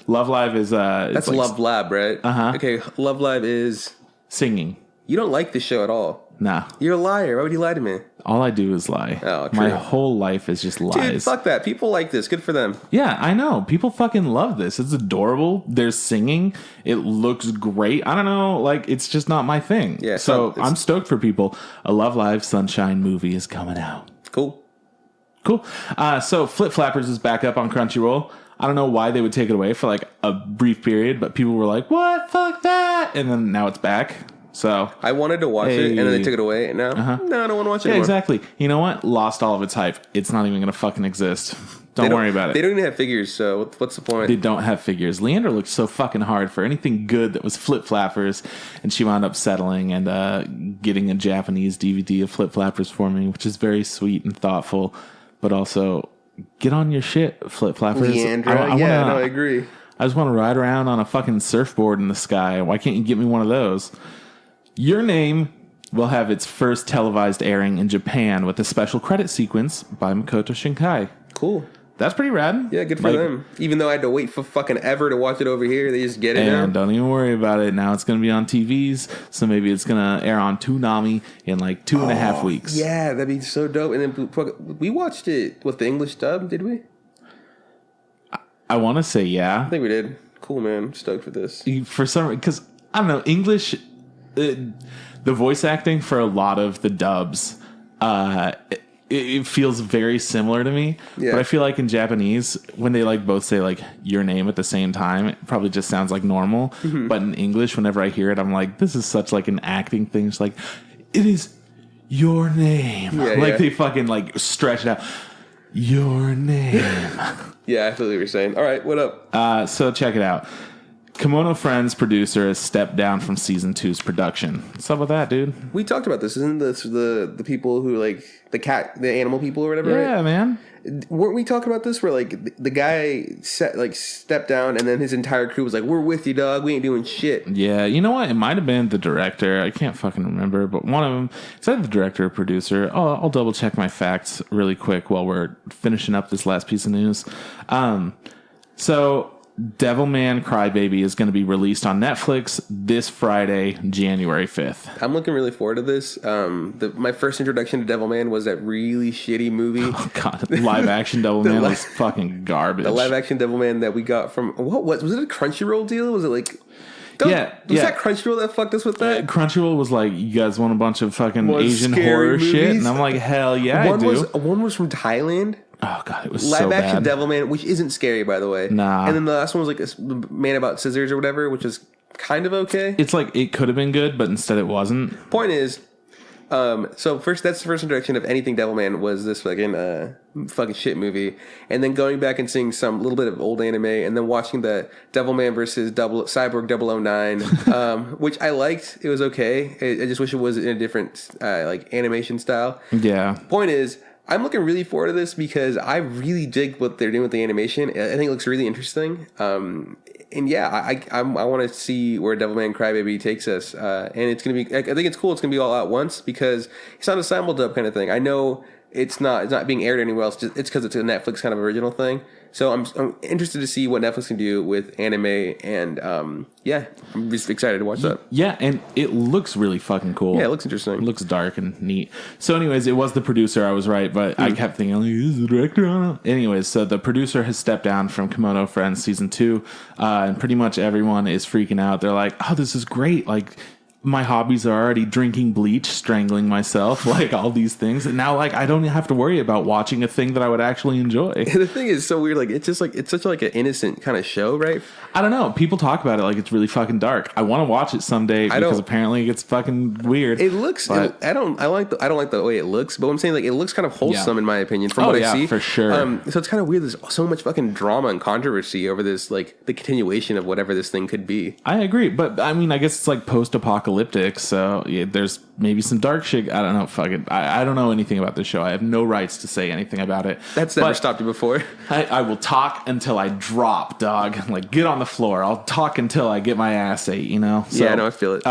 B: Love Live is
A: that's like, Love Lab, right? Okay, Love Live is
B: singing.
A: You don't like this show at all.
B: No,
A: you're a liar. Why would you lie to me?
B: All I do is lie.
A: Oh, true.
B: My whole life is just lies.
A: Dude, fuck that. People like this. Good for them.
B: Yeah, I know. People fucking love this. It's adorable. There's singing. It looks great. I don't know. Like, it's just not my thing. Yeah. So I'm stoked for people. A Love Live Sunshine movie is coming out.
A: Cool.
B: So Flip Flappers is back up on Crunchyroll. I don't know why they would take it away for like a brief period, but people were like, what? Fuck that. And then now it's back. So
A: I wanted to watch it, and then they took it away, and now no, I don't want to watch it anymore.
B: Exactly. You know what? Lost all of its hype. It's not even going to fucking exist. Don't worry about it.
A: They don't even have figures, so what's the point?
B: They don't have figures. Leander looked so fucking hard for anything good that was Flip Flappers, and she wound up settling and getting a Japanese DVD of Flip Flappers for me, which is very sweet and thoughtful, but also get on your shit, Flip Flappers.
A: Leandra, I agree.
B: I just want to ride around on a fucking surfboard in the sky. Why can't you get me one of those? Your Name will have its first televised airing in Japan with a special credit sequence by Makoto Shinkai.
A: Cool.
B: That's pretty rad.
A: Yeah, good for them. Even though I had to wait for fucking ever to watch it over here, they just get it now.
B: And don't even worry about it. Now it's going to be on TVs, so maybe it's going to air on Toonami in like 2.5 weeks.
A: Yeah, that'd be so dope. And then we watched it with the English dub, did we?
B: I want to say yeah.
A: I think we did. Cool, man. I'm stoked for this.
B: For some reason, because, I don't know, English... the voice acting for a lot of the dubs, it feels very similar to me. Yeah. But I feel like in Japanese, when they like both say like your name at the same time, it probably just sounds like normal. Mm-hmm. But in English, whenever I hear it, I'm like, this is such like an acting thing. It's like, it is your name. Yeah, they fucking like stretch it out. your name.
A: Yeah, I feel what you're saying. All right, what up?
B: So check it out. Kemono Friends producer has stepped down from season 2's production. What's up with that, dude?
A: We talked about this. Isn't this the people who like the animal people or whatever?
B: Yeah,
A: right?
B: man.
A: Weren't we talking about this where like the guy stepped down and then his entire crew was like, "We're with you, dog. We ain't doing shit."
B: Yeah, you know what? It might have been the director. I can't fucking remember, but one of them. Is that the director or producer? I'll double check my facts really quick while we're finishing up this last piece of news. So Devilman Crybaby is going to be released on Netflix this Friday, January 5th.
A: I'm looking really forward to this. My first introduction to Devilman was that really shitty movie.
B: Oh god, live action Devilman was fucking garbage.
A: The live action Devilman that we got from what was it a Crunchyroll deal? Was it like was that Crunchyroll that fucked us with that?
B: Crunchyroll was like, you guys want a bunch of fucking Asian horror
A: movies?
B: shit, and I'm like, hell yeah, I do.
A: One was from Thailand.
B: Oh god, it was
A: live
B: so
A: action
B: bad.
A: Devilman, which isn't scary by the way.
B: Nah.
A: And then the last one was like a Man About Scissors or whatever, which is kind of okay.
B: It's like it could have been good, but instead it wasn't.
A: Point is, so first that's the first introduction of anything Devilman was this fucking shit movie, and then going back and seeing some little bit of old anime, and then watching the Devilman versus Cyborg 009, which I liked. It was okay. I just wish it was in a different like animation style.
B: Yeah.
A: Point is, I'm looking really forward to this because I really dig what they're doing with the animation. I think it looks really interesting. And yeah, I want to see where Devilman Crybaby takes us. And it's going to be, I think it's cool. It's going to be all at once because it's not a simuldub kind of thing. I know it's not being aired anywhere else. It's because it's a Netflix kind of original thing. So I'm interested to see what Netflix can do with anime, and yeah, I'm just excited to watch that.
B: Yeah, and it looks really fucking cool.
A: Yeah, it looks interesting.
B: It looks dark and neat. So anyways, it was the producer, I was right, but I kept thinking, like, is the director on it? Anyways, so the producer has stepped down from Kemono Friends season 2, and pretty much everyone is freaking out. They're like, oh, this is great. Like, my hobbies are already drinking bleach, strangling myself, like all these things. And now, like, I don't have to worry about watching a thing that I would actually enjoy.
A: The thing is so weird. Like, it's just like, it's such like an innocent kind of show, right?
B: I don't know. People talk about it like it's really fucking dark. I want to watch it someday because apparently it's fucking weird.
A: It looks, I don't like the way it looks, but I'm saying like it looks kind of wholesome in my opinion from what I see.
B: For sure.
A: So it's kind of weird. There's so much fucking drama and controversy over this, like the continuation of whatever this thing could be.
B: I agree. But I mean, I guess it's like post-apocalyptic. So yeah, there's maybe some dark shit. I don't know. Fuck it. I don't know anything about this show. I have no rights to say anything about it.
A: That's never stopped you before.
B: I will talk until I drop, dog. Like, get on the floor. I'll talk until I get my ass ate, you know? So,
A: yeah, no, I feel it.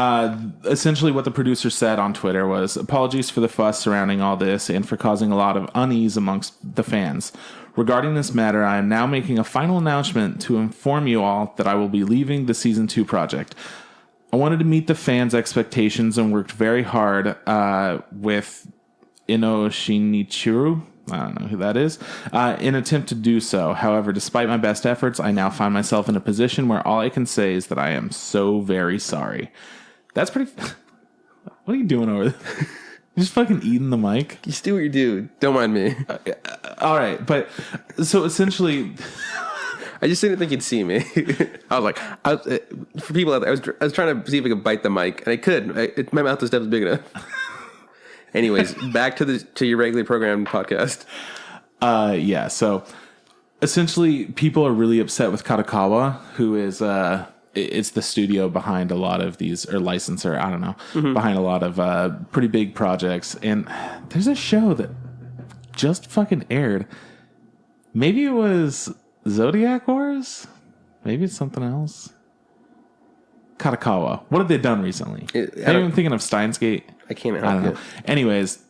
B: Essentially what the producer said on Twitter was, apologies for the fuss surrounding all this and for causing a lot of unease amongst the fans. Regarding this matter, I am now making a final announcement to inform you all that I will be leaving the Season 2 project. I wanted to meet the fans' expectations and worked very hard with Ino Shinichiro, I don't know who that is, in attempt to do so. However, despite my best efforts, I now find myself in a position where all I can say is that I am so very sorry. That's pretty... What are you doing over there? You're just fucking eating the mic?
A: Just do what you do. Don't mind me.
B: All right, but... So essentially...
A: I just didn't think you'd see me. I was like... for people out there, I was trying to see if I could bite the mic, and I could. My mouth is definitely big enough. Anyways, back to your regularly programmed podcast.
B: Yeah, so essentially people are really upset with Kadokawa, who is it's the studio behind a lot of these, or licensor, I don't know, behind a lot of pretty big projects. And there's a show that just fucking aired. Maybe it was Zodiac Wars? Maybe it's something else. Kadokawa. What have they done recently? I'm thinking of Steins Gate.
A: I can't help
B: I don't know. Anyways,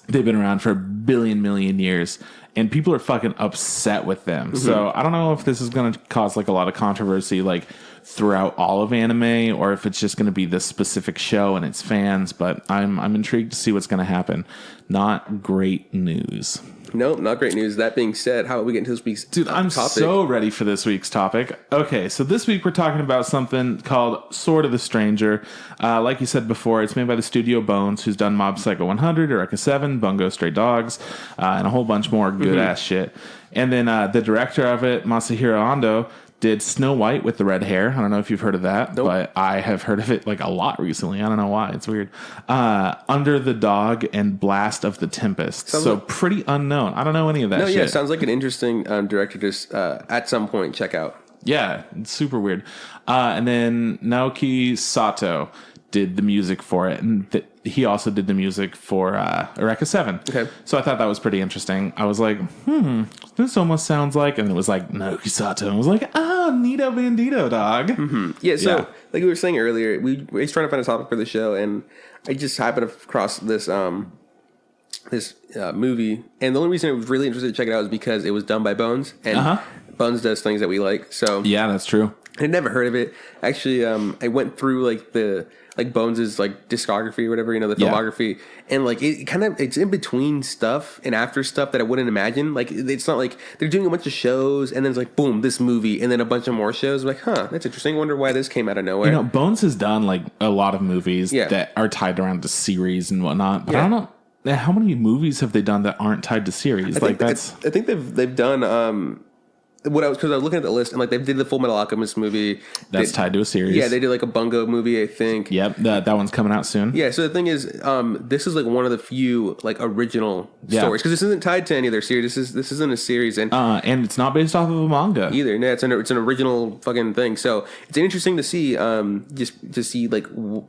B: they've been around for a million years, and people are fucking upset with them. Mm-hmm. So I don't know if this is going to cause like a lot of controversy like throughout all of anime, or if it's just going to be this specific show and its fans. But I'm intrigued to see what's going to happen. Not great news.
A: Nope, not great news. That being said, how about we get into this week's
B: topic? I'm so ready for this week's topic. Okay, so this week we're talking about something called Sword of the Stranger. Like you said before, it's made by the Studio Bones, who's done Mob Psycho 100, Eureka 7, Bungo Stray Dogs, and a whole bunch more good-ass shit. And then the director of it, Masahiro Ando, did Snow White with the red hair. I don't know if you've heard of that, but I have heard of it like a lot recently. I don't know why. It's weird. Under the Dog and Blast of the Tempest. So pretty unknown. I don't know any of that shit.
A: Yeah, sounds like an interesting director to at some point check out.
B: Yeah, it's super weird. And then Naoki Sato did the music for it, and he also did the music for Eureka 7.
A: Okay.
B: So I thought that was pretty interesting. I was like, this almost sounds like, and it was like Naoki Sato. And I was like, Nito Bandito, dog.
A: Mm-hmm. Yeah, so like we were saying earlier, we were trying to find a topic for the show, and I just happened across this movie, and the only reason I was really interested to check it out is because it was done by Bones, and Bones does things that we like. So
B: yeah, that's true.
A: I'd never heard of it. Actually, I went through like Bones's like discography or whatever, the filmography, and like it's in between stuff and after stuff that I wouldn't imagine. Like it's not like they're doing a bunch of shows and then it's like boom, this movie, and then a bunch of more shows. I'm like, that's interesting. I wonder why this came out of nowhere.
B: Bones has done like a lot of movies that are tied around to series and whatnot, but I don't know how many movies have they done that aren't tied to series. I
A: think they've done. Because I was looking at the list, and like they did the Full Metal Alchemist movie
B: that's tied to a series.
A: Yeah, they did like a Bungo movie, I think.
B: Yep, that one's coming out soon.
A: Yeah, so the thing is, this is like one of the few like original stories, because this isn't tied to any of their series. This isn't a series, and
B: it's not based off of a manga
A: either. No, it's an original fucking thing. So it's interesting to see, just to see like kind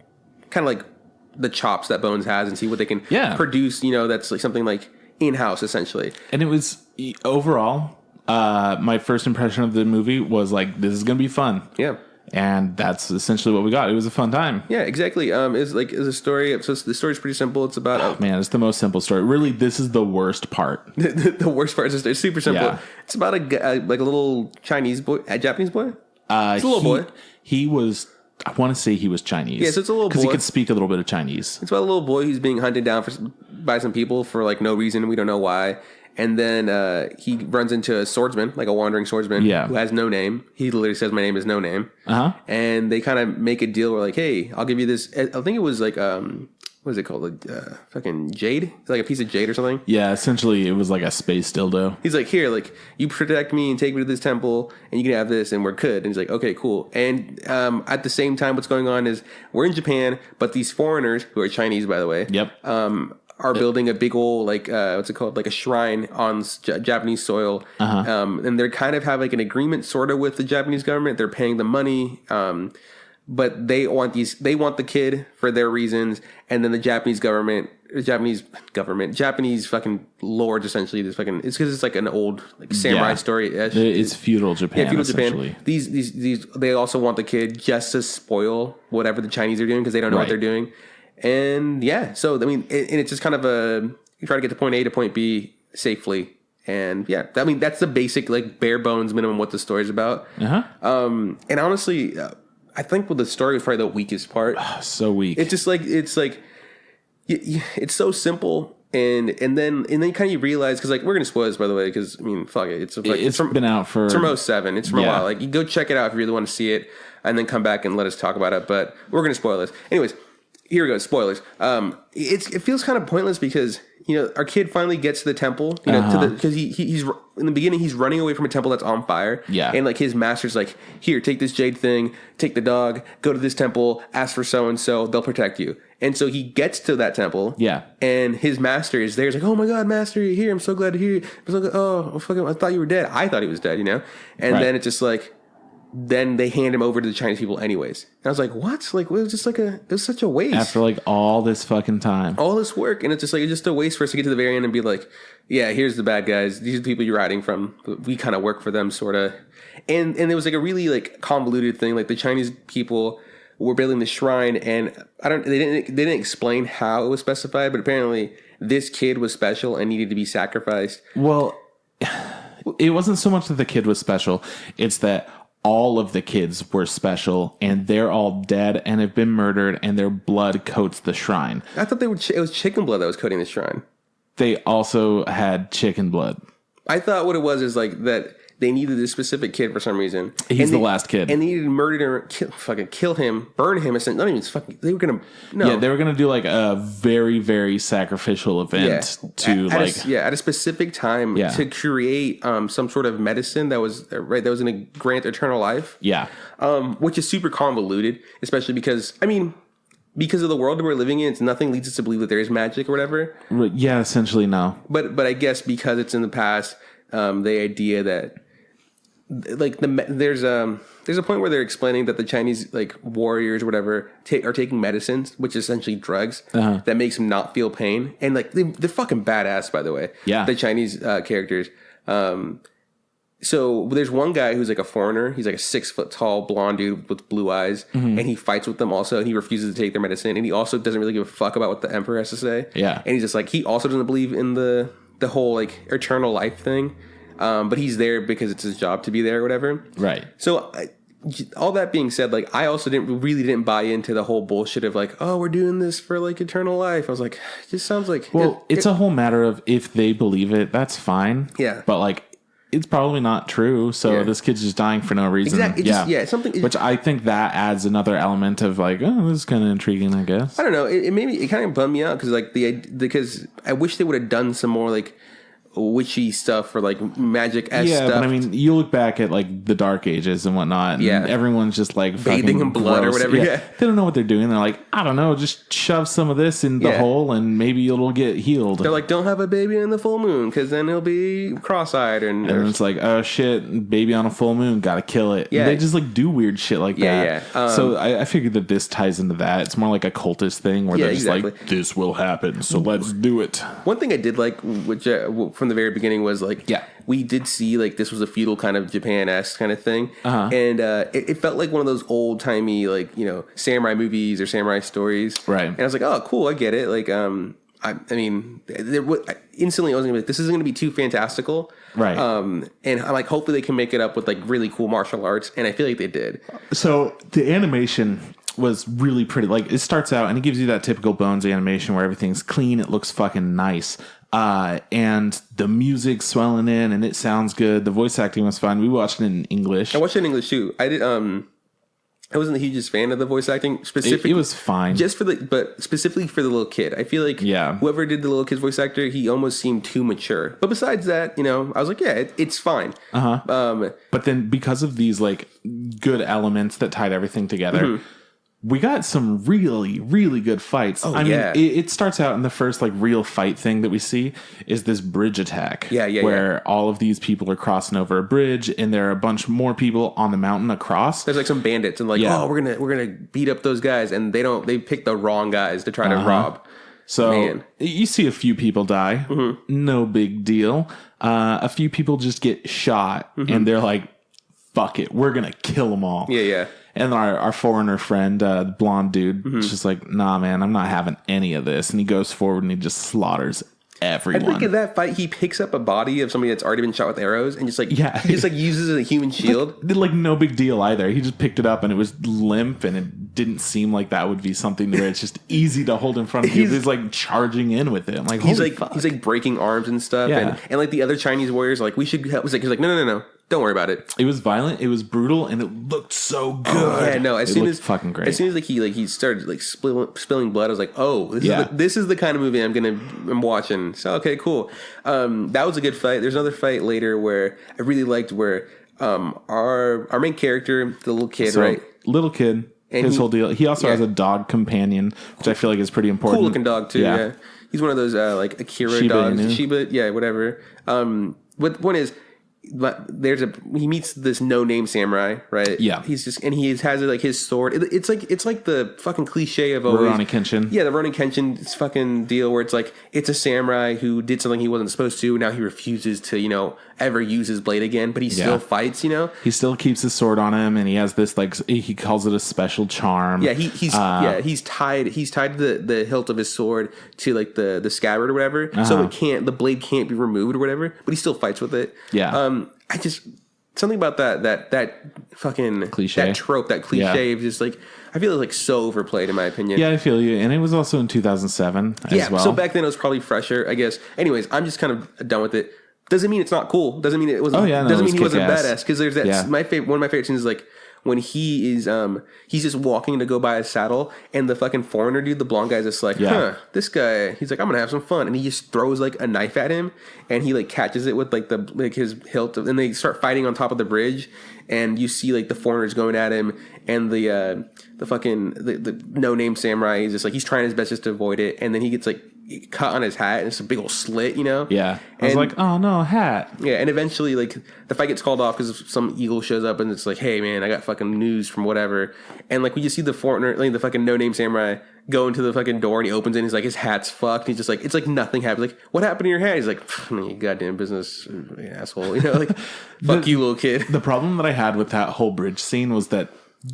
A: of like the chops that Bones has, and see what they can produce. That's like something like in house essentially.
B: And it was overall. My first impression of the movie was like, this is going to be fun.
A: Yeah.
B: And that's essentially what we got. It was a fun time.
A: Yeah, exactly. Is a story. So the story's pretty simple. It's about
B: man, it's the most simple story. Really, this is the worst part.
A: The worst part is it's super simple. Yeah. It's about a little Chinese boy, a Japanese boy. It's a little boy.
B: He was. I want to say he was Chinese.
A: Yeah, so it's a little boy
B: because he could speak a little bit of Chinese.
A: It's about a little boy who's being hunted down by some people for like no reason. We don't know why. And then he runs into a swordsman, like a wandering swordsman, who has no name. He literally says, "My name is no name." And they kind of make a deal where, like, "Hey, I'll give you this." I think it was like, what is it called? Like fucking jade, like a piece of jade or something.
B: Yeah, essentially, it was like a space dildo.
A: He's like, "Here, like, you protect me and take me to this temple, and you can have this, and we're good." And he's like, "Okay, cool." And at the same time, what's going on is we're in Japan, but these foreigners who are Chinese, by the way, are building a big old, like, what's it called? Like a shrine on Japanese soil. And they're kind of have like an agreement sort of with the Japanese government. They're paying the money. But they want the kid for their reasons. And then the Japanese fucking lords, essentially, it's because it's like an old like samurai story.
B: It's feudal Japan.
A: Yeah, feudal Japan. These, they also want the kid just to spoil whatever the Chinese are doing because they don't know what they're doing. And so I mean, and it's just kind of you try to get to point A to point B safely, and I mean that's the basic like bare bones minimum what the story's about. And honestly, I think the story was probably the weakest part.
B: So weak.
A: It's just like it's so simple, and then kind of realize because like we're gonna spoil this by the way because I mean fuck it, it's
B: been out for
A: it's from 07. It's from a while. Like you go check it out if you really want to see it, and then come back and let us talk about it. But we're gonna spoil this anyways. Here we go. Spoilers. It feels kind of pointless because our kid finally gets to the temple. Because he's in the beginning he's running away from a temple that's on fire.
B: Yeah.
A: And like his master's like, here, take this jade thing, take the dog, go to this temple, ask for so and so, they'll protect you. And so he gets to that temple.
B: Yeah.
A: And his master is there. He's like, oh my god, master, you're here. I'm so glad to hear you. I thought you were dead. I thought he was dead. And then it's just like. Then they hand him over to the Chinese people anyways. And I was like, what? Like, it was just like it was such a waste.
B: After like all this fucking time.
A: All this work. And it's just a waste for us to get to the very end and be like, yeah, here's the bad guys. These are the people you're riding from. We kind of work for them, sort of. And it was like a really like convoluted thing. Like the Chinese people were building the shrine and they didn't explain how it was specified, but apparently this kid was special and needed to be sacrificed.
B: Well, it wasn't so much that the kid was special. It's that all of the kids were special and they're all dead and have been murdered and their blood coats the shrine.
A: I thought it was chicken blood that was coating the shrine.
B: They also had chicken blood.
A: I thought what it was is like that they needed this specific kid for some reason.
B: He's the last kid.
A: And they needed to murder him, kill him, burn him. Not even fucking, they were going to, no.
B: Yeah, they were going to do like a very, very sacrificial event
A: at a specific time to create some sort of medicine that was going to grant eternal life.
B: Yeah.
A: Which is super convoluted, especially because of the world that we're living in, nothing leads us to believe that there is magic or whatever.
B: Yeah, essentially no.
A: But I guess because it's in the past, the idea that like there's a point where they're explaining that the Chinese like warriors or whatever are taking medicines, which is essentially drugs that makes them not feel pain, and like they're fucking badass, by the way.
B: Yeah,
A: the Chinese characters. So there's one guy who's like a foreigner. He's like a 6 foot tall blonde dude with blue eyes, and he fights with them also. And he refuses to take their medicine, and he also doesn't really give a fuck about what the emperor has to say.
B: Yeah,
A: and he's just like he also doesn't believe in the whole like eternal life thing, but he's there because it's his job to be there or whatever.
B: Right.
A: So all that being said, like I also didn't buy into the whole bullshit of like, oh, we're doing this for like eternal life. I was like, it just sounds like
B: it's a whole matter of if they believe it, that's fine.
A: Yeah,
B: but like. It's probably not true. So this kid's just dying for no reason.
A: Exactly. Something.
B: Which I think that adds another element of like, oh, this is kind of intriguing, I guess.
A: I don't know. It kind of bummed me out because I wish they would have done some more like witchy stuff or like magic-esque stuff.
B: But I mean, you look back at like the Dark Ages and whatnot, and everyone's just like
A: bathing in blood or whatever. Yeah.
B: They don't know what they're doing. They're like, I don't know, just shove some of this in the hole and maybe it'll get healed.
A: They're like, don't have a baby in the full moon because then he'll be cross-eyed. And
B: it's like, oh shit, baby on a full moon, gotta kill it.
A: Yeah.
B: And they just like do weird shit like that.
A: Yeah.
B: So I figured that this ties into that. It's more like a cultist thing where they're just like, this will happen, so let's do it.
A: One thing I did like, which from the very beginning was like, we did see like this was a feudal kind of Japan-esque kind of thing, and it felt like one of those old timey like samurai movies or samurai stories,
B: right?
A: And I was like, oh, cool, I get it. Like, I mean, instantly I was gonna be like, this isn't gonna be too fantastical,
B: right?
A: And I'm like, hopefully they can make it up with like really cool martial arts, and I feel like they did.
B: So the animation was really pretty. Like it starts out and it gives you that typical Bones animation where everything's clean, it looks fucking nice. And the music's swelling in and it sounds good. The voice acting was fun. We watched it in English.
A: I watched it in English too. I did. I wasn't the hugest fan of the voice acting. Specifically,
B: it was fine.
A: But specifically for the little kid, I feel like whoever did the little kid's voice actor, he almost seemed too mature. But besides that, I was like, it's fine.
B: But then because of these like good elements that tied everything together. We got some really, really good fights. I mean, it starts out in the first like real fight thing that we see is this bridge attack. Where all of these people are crossing over a bridge, and there are a bunch more people on the mountain across.
A: There's like some bandits, and like, oh, we're gonna beat up those guys, and they pick the wrong guys to try to rob.
B: So you see a few people die, no big deal. A few people just get shot, and they're like, "Fuck it, we're gonna kill them all."
A: Yeah.
B: And our foreigner friend, the blonde dude, is just like, nah, man, I'm not having any of this. And he goes forward and he just slaughters everyone.
A: I think in that fight, he picks up a body of somebody that's already been shot with arrows and just like, he just like uses a human shield.
B: Like no big deal either. He just picked it up and it was limp and it didn't seem like that would be something where it's just easy to hold in front of you. He's like charging in with it. I'm like, he's
A: like breaking arms and stuff. And like the other Chinese warriors are like, we should help. He's like, no. Don't worry about it.
B: It was violent. It was brutal, and it looked so good.
A: Oh, yeah, no. As soon as
B: fucking great.
A: As soon as he started like spilling blood, I was like, oh, this is the kind of movie I'm watching. So okay, cool. That was a good fight. There's another fight later where I really liked where our main character, the little kid, right?
B: Little kid. And his whole deal. He also has a dog companion, which I feel like is pretty important.
A: Cool looking dog too. Yeah. He's one of those like Akira Shiba dogs. Inu. Shiba, whatever. But one is. But he meets this no-name samurai, right?
B: Yeah.
A: He has like his sword. It's like the fucking cliche of always
B: Rurouni Kenshin.
A: Yeah, the Rurouni Kenshin fucking deal where it's like it's a samurai who did something he wasn't supposed to. Now he refuses to ever use his blade again, but he still fights. He
B: still keeps his sword on him, and he has this like he calls it a special charm.
A: Yeah, he's tied the hilt of his sword to like the scabbard or whatever, so the blade can't be removed or whatever. But he still fights with it.
B: Yeah.
A: I just something about that fucking
B: cliche,
A: that trope, that cliche of just like I feel like so overplayed in my opinion.
B: Yeah, I feel you, and it was also in 2007 as well.
A: So back then it was probably fresher, I guess. Anyways, I'm just kind of done with it. Doesn't mean it's not cool. Doesn't mean it wasn't.
B: Oh, yeah, no,
A: doesn't
B: it was
A: mean he wasn't
B: kick-ass.
A: badass. Because there's that.
B: Yeah.
A: One of my favorite scenes is like when he is he's just walking to go buy a saddle, and the fucking foreigner dude, the blonde guy's just like, this guy. He's like, I'm gonna have some fun, and he just throws like a knife at him, and he like catches it with like his hilt, and they start fighting on top of the bridge, and you see like the foreigners going at him, and the no name samurai is just like he's trying his best just to avoid it, and then he gets like cut on his hat, and it's a big old slit, you know?
B: Yeah. I was like, oh no, hat.
A: Yeah, and eventually, like, the fight gets called off because some eagle shows up, and it's like, hey, man, I got fucking news from whatever. And, like, we just see the foreigner, like, the fucking no-name samurai go into the fucking door, and he opens it, and he's like, his hat's fucked. And he's just like, it's like nothing happened. Like, what happened to your hat? He's like, you goddamn business asshole. You know, like, fuck you, little kid.
B: The problem that I had with that whole bridge scene was that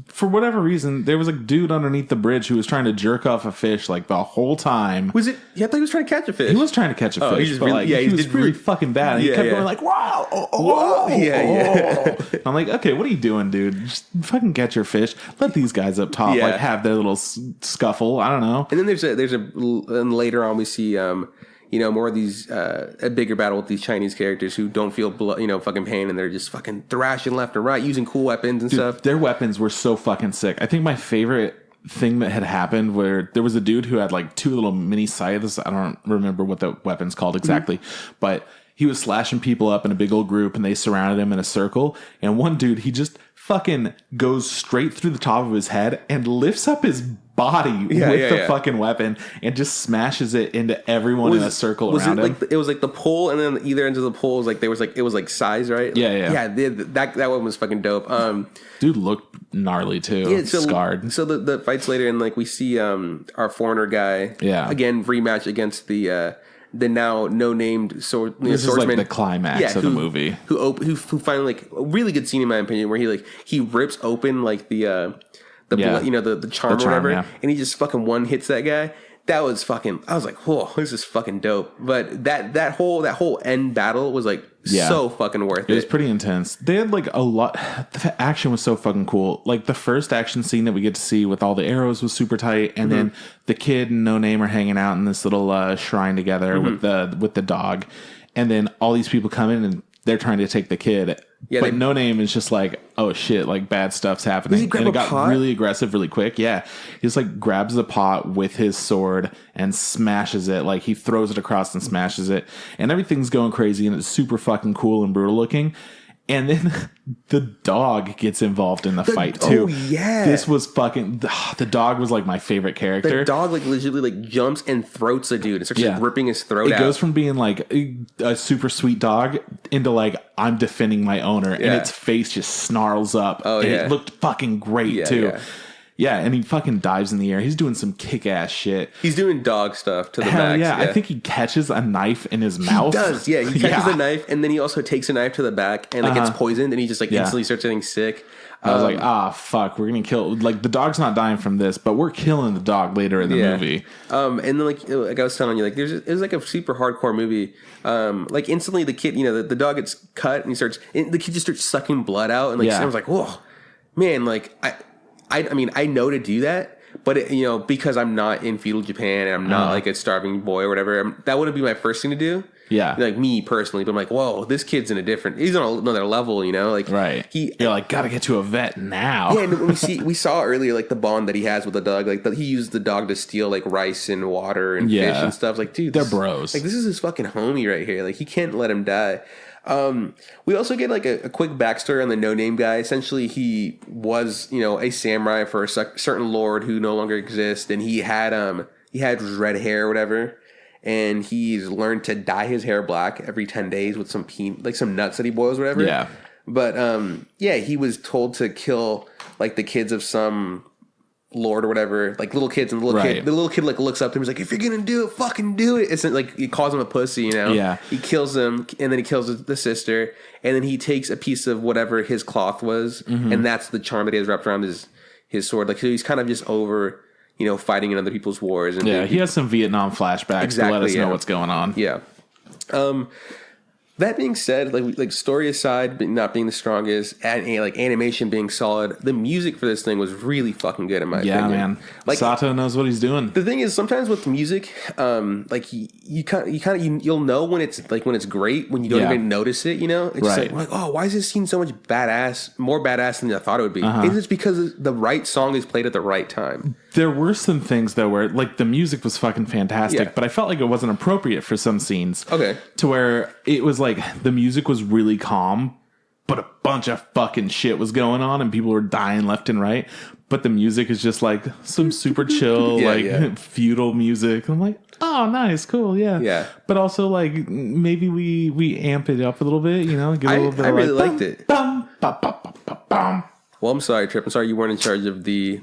B: for whatever reason, there was a dude underneath the bridge who was trying to jerk off a fish like the whole time.
A: Was it? Yeah, I thought he was trying to catch a fish.
B: He was trying to catch a fish, but like, he was really fucking bad. And he kept going like, wow, yeah. I'm like, okay, what are you doing, dude? Just fucking catch your fish. Let these guys up top like have their little scuffle. I don't know.
A: And then and later on we see more of these a bigger battle with these Chinese characters who don't feel fucking pain, and they're just fucking thrashing left and right using cool weapons and stuff.
B: Their weapons were so fucking sick. I think my favorite thing that had happened where there was a dude who had like two little mini scythes. I don't remember what the weapon's called exactly, but he was slashing people up in a big old group, and they surrounded him in a circle. And one dude, he just fucking goes straight through the top of his head and lifts up his body with the fucking weapon and just smashes it into everyone in a circle around him.
A: It was like the pole, and then either end of the pole was like it was like size, right?
B: Yeah.
A: That one was fucking dope.
B: Dude looked gnarly too. Yeah, scarred.
A: So the fights later, and like we see our foreigner guy, again rematch against the now no-named swordsman.
B: This is like the climax of the movie.
A: Who finally, like, a really good scene in my opinion, where he rips open like the blood, the charm or whatever, and he just fucking one hits that guy. That was fucking. I was like, whoa, this is fucking dope. But that whole end battle was like so fucking worth it.
B: It was pretty intense. They had like a lot. The action was so fucking cool. Like the first action scene that we get to see with all the arrows was super tight, and then the kid and No Name are hanging out in this little shrine together with the dog, and then all these people come in and they're trying to take the kid. Yeah, but No Name is just like, oh shit, like bad stuff's happening. And it got really aggressive really quick. Yeah. He just like grabs the pot with his sword and smashes it. Like he throws it across and smashes it. And everything's going crazy, and it's super fucking cool and brutal looking. And then the dog gets involved in the fight too.
A: Oh yeah,
B: this was fucking. The dog was like my favorite character.
A: The dog like legitimately like jumps and throats a dude and starts like ripping his throat out.
B: It goes from being like a super sweet dog into like I'm defending my owner, and its face just snarls up. Oh and it looked fucking great too. Yeah, and he fucking dives in the air. He's doing some kick-ass shit.
A: He's doing dog stuff to the max.
B: Yeah, I think he catches a knife in his mouth.
A: He does, yeah. He catches a knife, and then he also takes a knife to the back and like gets poisoned, and he just like instantly starts getting sick.
B: I was like, fuck, we're gonna kill. Like the dog's not dying from this, but we're killing the dog later in the movie.
A: And then like I was telling you, like it was like a super hardcore movie. Like instantly the kid, the dog gets cut, and the kid just starts sucking blood out, and like I was like, whoa, man, like I mean, I know to do that, but because I'm not in feudal Japan and I'm not like a starving boy or whatever, that wouldn't be my first thing to do. Yeah, like me personally, but I'm like, whoa, this kid's he's on another level, like
B: right. You're like, gotta get to a vet now.
A: Yeah, and we saw earlier like the bond that he has with the dog. Like he used the dog to steal like rice and water and fish and stuff. Like, dude,
B: they're bros.
A: Like this is his fucking homie right here. Like he can't let him die. We also get like a quick backstory on the No Name guy. Essentially, he was a samurai for a certain lord who no longer exists, and he had red hair or whatever, and he's learned to dye his hair black every 10 days with some nuts that he boils or whatever. Yeah, but he was told to kill like the kids of some lord or whatever, like little kids, and the little kid like looks up to him. He's like, if you're gonna do it, fucking do it. It's like he calls him a pussy, Yeah. He kills him, and then he kills the sister, and then he takes a piece of whatever his cloth was, and that's the charm that he has wrapped around his sword. Like so he's kind of just over, fighting in other people's wars. And
B: he has some Vietnam flashbacks to let us know what's going on.
A: Yeah. That being said, like story aside, not being the strongest, and like animation being solid, the music for this thing was really fucking good in my opinion.
B: Yeah, man.
A: Like
B: Sato knows what he's doing.
A: The thing is, sometimes with music, like you'll know when it's great when you don't even notice it. You know, it's just like, oh, why is this scene so much more badass than I thought it would be? It's just because the right song is played at the right time.
B: There were some things though where like the music was fucking fantastic, but I felt like it wasn't appropriate for some scenes.
A: Okay,
B: to where it was like the music was really calm, but a bunch of fucking shit was going on and people were dying left and right. But the music is just like some super chill, feudal music. I'm like, oh, nice, cool, yeah. But also like maybe we amp it up a little bit, you know? Give it a little bit.
A: I really liked it.
B: Bum, bum, bum, bum, bum, bum.
A: Well, I'm sorry, Trip. I'm sorry you weren't in charge of the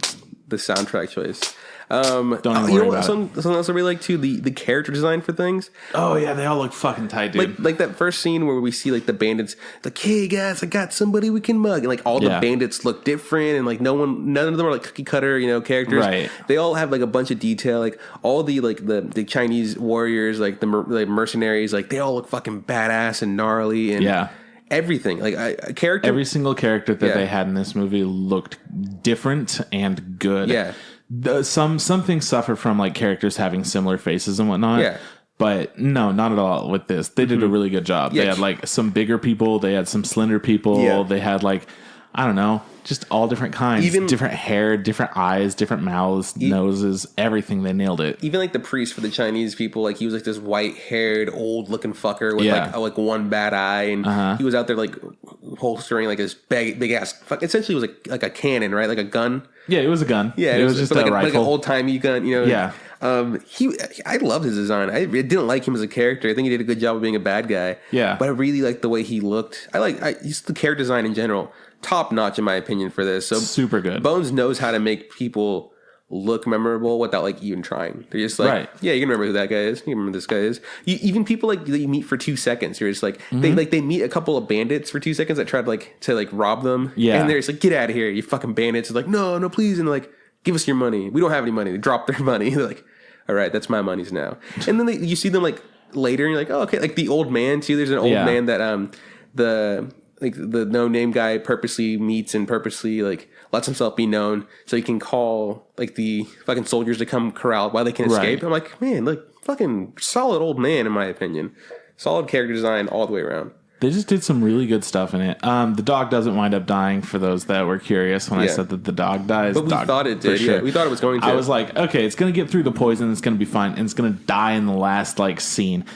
A: soundtrack choice.
B: Don't even worry about it.
A: Something else I really like too, the character design for things.
B: Oh yeah, they all look fucking tight, dude.
A: Like that first scene where we see like the bandits, like, hey guys, I got somebody we can mug, and like all the bandits look different, and like none of them are like cookie cutter, you know, characters. Right. They all have like a bunch of detail. Like all the like the Chinese warriors, like the mercenaries, like they all look fucking badass and gnarly, and everything. Like a character,
B: every single character that they had in this movie looked different and good.
A: Yeah.
B: Some things suffer from like characters having similar faces and whatnot. Yeah. But no, not at all with this. They did a really good job. Yeah. They had like some bigger people. They had some slender people. Yeah. They had like, I don't know, just all different kinds. Even different hair, different eyes, different mouths, noses, everything. They nailed it.
A: Even like the priest for the Chinese people, like he was like this white-haired, old-looking fucker with like one bad eye, and he was out there like holstering like this big ass. Essentially, it was like a cannon, right? Like a gun.
B: Yeah, it was a gun.
A: Yeah,
B: it was just
A: like
B: a rifle,
A: like an old-timey gun. You know. Yeah. I loved his design. I didn't like him as a character. I think he did a good job of being a bad guy. Yeah. But I really liked the way he looked. Just the character design in general. Top notch in my opinion for this. So
B: super good.
A: Bones knows how to make people look memorable without like even trying. They're just like, yeah, you can remember who that guy is. You can remember this guy is. Even people like that you meet for 2 seconds. You're just like they meet a couple of bandits for 2 seconds that tried to rob them. Yeah, and they're just like, get out of here, you fucking bandits. It's like, no, please, and they're like, give us your money. We don't have any money. They drop their money. They're like, all right, that's my money's now. And then you see them like later, and you're like, oh, okay. Like the old man too. There's an old man that the no-name guy purposely meets and purposely like lets himself be known so he can call like the fucking soldiers to come corral while they can escape. I'm like, man, like fucking solid old man in my opinion. Solid character design all the way around.
B: They just did some really good stuff in it. The dog doesn't wind up dying, for those that were curious when I said that the dog dies.
A: But we thought it did. Sure. Yeah, we thought it was going to.
B: I was like, okay, it's going to get through the poison. It's going to be fine. And it's going to die in the last like scene.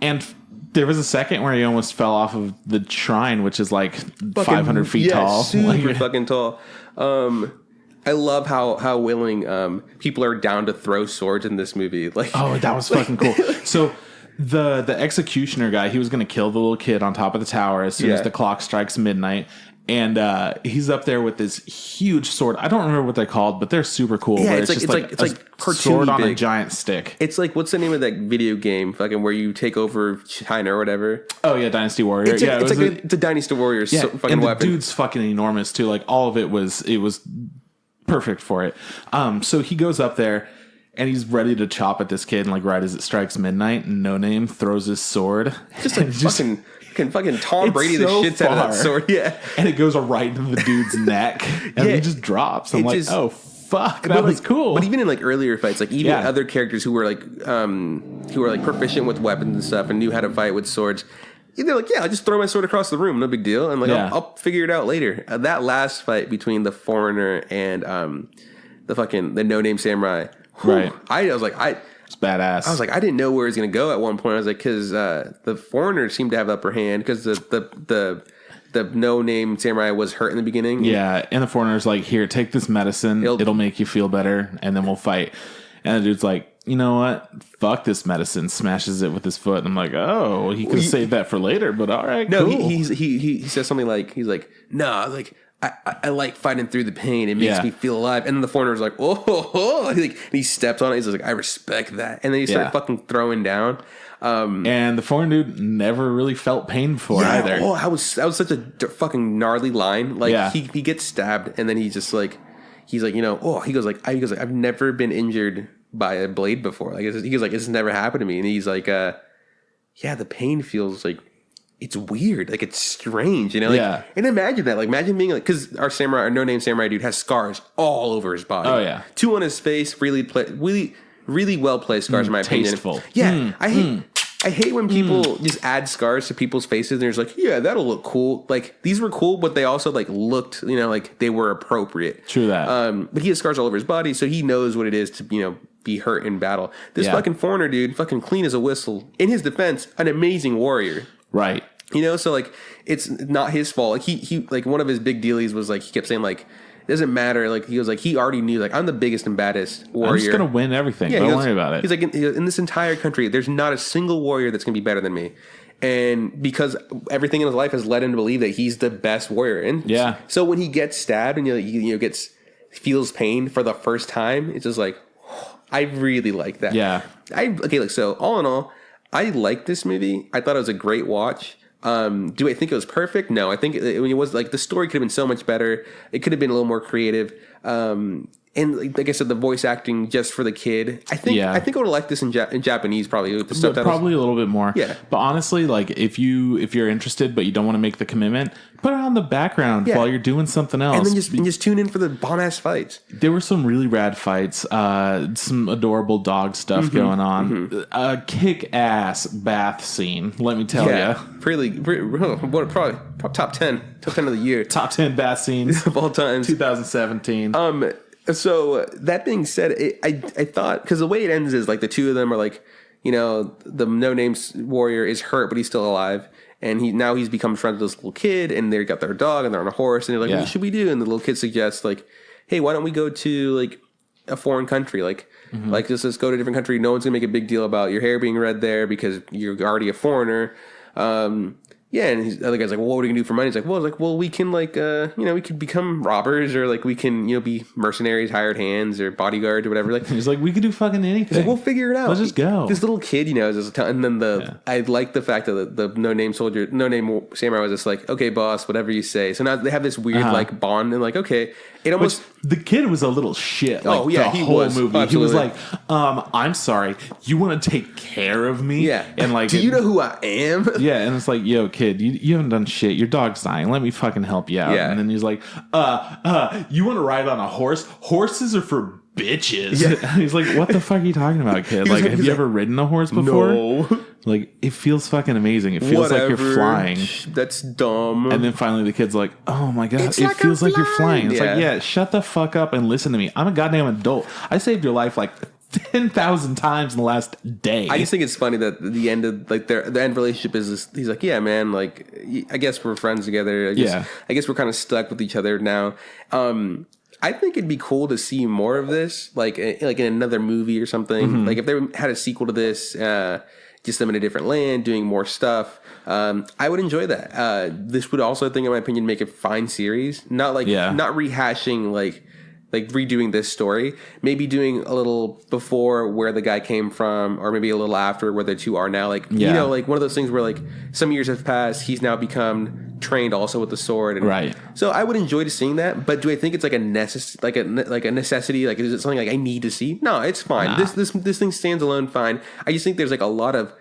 B: And there was a second where he almost fell off of the shrine, which is like 500 feet tall.
A: Super fucking tall. I love how willing people are down to throw swords in this movie. Like,
B: oh, that was fucking cool. So the executioner guy, he was going to kill the little kid on top of the tower as soon as the clock strikes midnight. And he's up there with this huge sword. I don't remember what they're called, but they're super cool.
A: Yeah, it's like
B: sword on a giant stick.
A: It's like, what's the name of that video game? Fucking where you take over China or whatever.
B: Oh yeah, Dynasty Warrior.
A: It's a Dynasty Warrior fucking
B: and
A: weapon.
B: The dude's fucking enormous too. Like all of it was perfect for it. So he goes up there and he's ready to chop at this kid, and like right as it strikes midnight, No Name throws his sword.
A: Just like fucking Tom Brady the shits out of that sword. Yeah.
B: And it goes right into the dude's neck. And he just drops. I'm like, oh fuck. That was cool.
A: But even in like earlier fights, like even other characters who were like proficient with weapons and stuff and knew how to fight with swords, they're like, yeah, I'll just throw my sword across the room, no big deal. And like I'll figure it out later. That last fight between the foreigner and the No Name Samurai. Right. I was like,
B: it's badass.
A: I was like, I didn't know where he was going to go at one point. I was like, because the foreigner seemed to have the upper hand because the No Name Samurai was hurt in the beginning.
B: Yeah, and the foreigner's like, here, take this medicine. It'll make you feel better, and then we'll fight. And the dude's like, you know what? Fuck this medicine. Smashes it with his foot. And I'm like, oh, he could have saved that for later, but all right,
A: no,
B: cool.
A: He says something like, he's like, nah, like, I like fighting through the pain. It makes me feel alive. And then the foreigner's like, oh, he steps on it. He's like, I respect that. And then he started fucking throwing down.
B: And the foreigner dude never really felt pain before either.
A: Oh, that was such a fucking gnarly line. Like he gets stabbed, and then he's just like, you know, he goes like, I've never been injured by a blade before. Like he goes like, it's never happened to me. And he's like, the pain feels like it's weird. Like, it's strange, you know? Like, and imagine that. Like, imagine being like, because our no-name samurai dude has scars all over his body.
B: Oh, yeah.
A: 2 on his face, really well placed scars, in my
B: tasteful.
A: opinion. Yeah. I hate when people just add scars to people's faces and they're just like, yeah, that'll look cool. Like, these were cool, but they also like looked, you know, like they were appropriate.
B: True that.
A: But he has scars all over his body, so he knows what it is to, you know, be hurt in battle. This fucking foreigner dude, fucking clean as a whistle. In his defense, an amazing warrior.
B: Right.
A: You know, so like it's not his fault. Like he like one of his big dealies was like he kept saying like it doesn't matter. Like he was like he already knew like I'm the biggest and baddest warrior.
B: I'm just gonna win everything. Yeah, don't worry about it.
A: He's like in this entire country, there's not a single warrior that's gonna be better than me. And because everything in his life has led him to believe that he's the best warrior. And so when he gets stabbed and you know feels pain for the first time, it's just like I really like that.
B: Yeah.
A: So all in all, I like this movie. I thought it was a great watch. Do I think it was perfect? No, I think it was like the story could have been so much better. It could have been a little more creative. And like I said, the voice acting just for the kid. I think I would have liked this in Japanese probably with the subtitles.
B: Probably a little bit more.
A: Yeah.
B: But honestly, like if you're interested but you don't want to make the commitment, put it on the background while you're doing something else.
A: And then just tune in for the bomb ass fights.
B: There were some really rad fights, some adorable dog stuff going on. A kick ass bath scene, let me tell you.
A: Probably top 10 of the year.
B: Top 10 bath scenes
A: of all time.
B: 2017.
A: So that being said, I thought because the way it ends is like the two of them are like, you know, the no names warrior is hurt but he's still alive, and he's become friends with this little kid, and they got their dog and they're on a horse, and they're like, what should we do? And the little kid suggests like, hey, why don't we go to like a foreign country, like let's go to a different country. No one's gonna make a big deal about your hair being red there because you're already a foreigner. And the other guy's like, well, what are we gonna do for money? He's like, well, we can like, we could become robbers, or like we can, be mercenaries, hired hands, or bodyguards, or whatever. Like
B: he's like, we could do fucking anything.
A: He's like, we'll figure it out.
B: Let's just go.
A: This little kid, is just and then I like the fact that the no name samurai was just like, okay, boss, whatever you say. So now they have this weird like bond, and like, okay, it almost.
B: The kid was a little shit. Like,
A: he
B: whole
A: was.
B: Movie.
A: Absolutely.
B: He was like, I'm sorry, you want to take care of me?
A: Yeah.
B: And like,
A: do you know who I am?
B: Yeah. And it's like, yo, kid, you haven't done shit. Your dog's dying. Let me fucking help you out.
A: Yeah.
B: And then he's like, you want to ride on a horse? Horses are for bitches. Yeah. He's like, what the fuck are you talking about, kid? Like, have you ever ridden a horse before?
A: No.
B: Like, it feels fucking amazing. It feels like you're flying.
A: That's dumb.
B: And then finally the kid's like, oh my God, it feels like you're flying. It's like, yeah, shut the fuck up and listen to me. I'm a goddamn adult. I saved your life like 10,000 times in the last day.
A: I just think it's funny that the end of like the end relationship is this, he's like, yeah, man, like I guess we're friends together. I guess we're kind of stuck with each other now. I think it'd be cool to see more of this, like in another movie or something. Like if they had a sequel to this, just them in a different land doing more stuff. I would enjoy that. This would also, I think, in my opinion, make a fine series. Not rehashing like redoing this story. Maybe doing a little before where the guy came from, or maybe a little after where the two are now. Like like one of those things where like some years have passed, he's now become trained also with the sword. And
B: right.
A: So I would enjoy seeing that. But do I think it's like a necessity? Like is it something like I need to see? No, it's fine. Nah. This thing stands alone fine. I just think there's like a lot of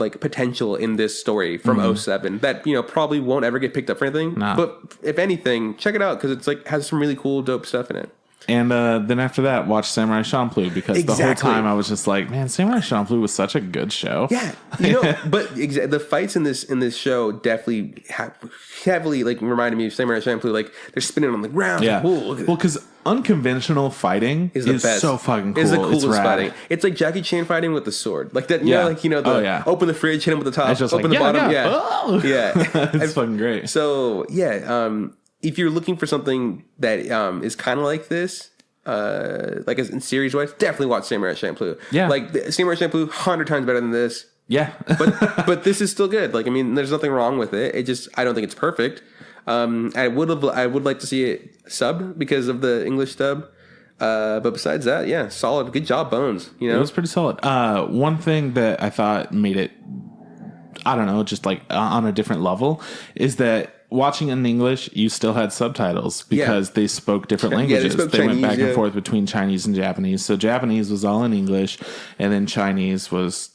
A: like potential in this story from 07 that probably won't ever get picked up for anything. Nah. But if anything, check it out because it's like has some really cool dope stuff in it.
B: And then after that, watch Samurai Champloo because the whole time I was just like, man, Samurai Champloo was such a good show.
A: Yeah, but the fights in this show definitely heavily like reminded me of Samurai Champloo. Like they're spinning on the ground.
B: Yeah,
A: well,
B: because unconventional fighting is so fucking cool.
A: It's the coolest fighting. It's like Jackie Chan fighting with the sword, like that. Open the fridge, hit him with the top, open the bottom. Yeah,
B: it's fucking great.
A: So if you're looking for something that is kind of like this, like in series wise, definitely watch Samurai Champloo.
B: Yeah,
A: like Samurai Champloo, 100 times better than this.
B: Yeah,
A: but this is still good. Like I mean, there's nothing wrong with it. I don't think it's perfect. I would like to see it subbed because of the English dub. But besides that, yeah, solid. Good job, Bones. It
B: was pretty solid. One thing that I thought made it, I don't know, just like on a different level, is that watching in English, you still had subtitles because they spoke different languages. They went back and forth between Chinese and Japanese. So Japanese was all in English, and then Chinese was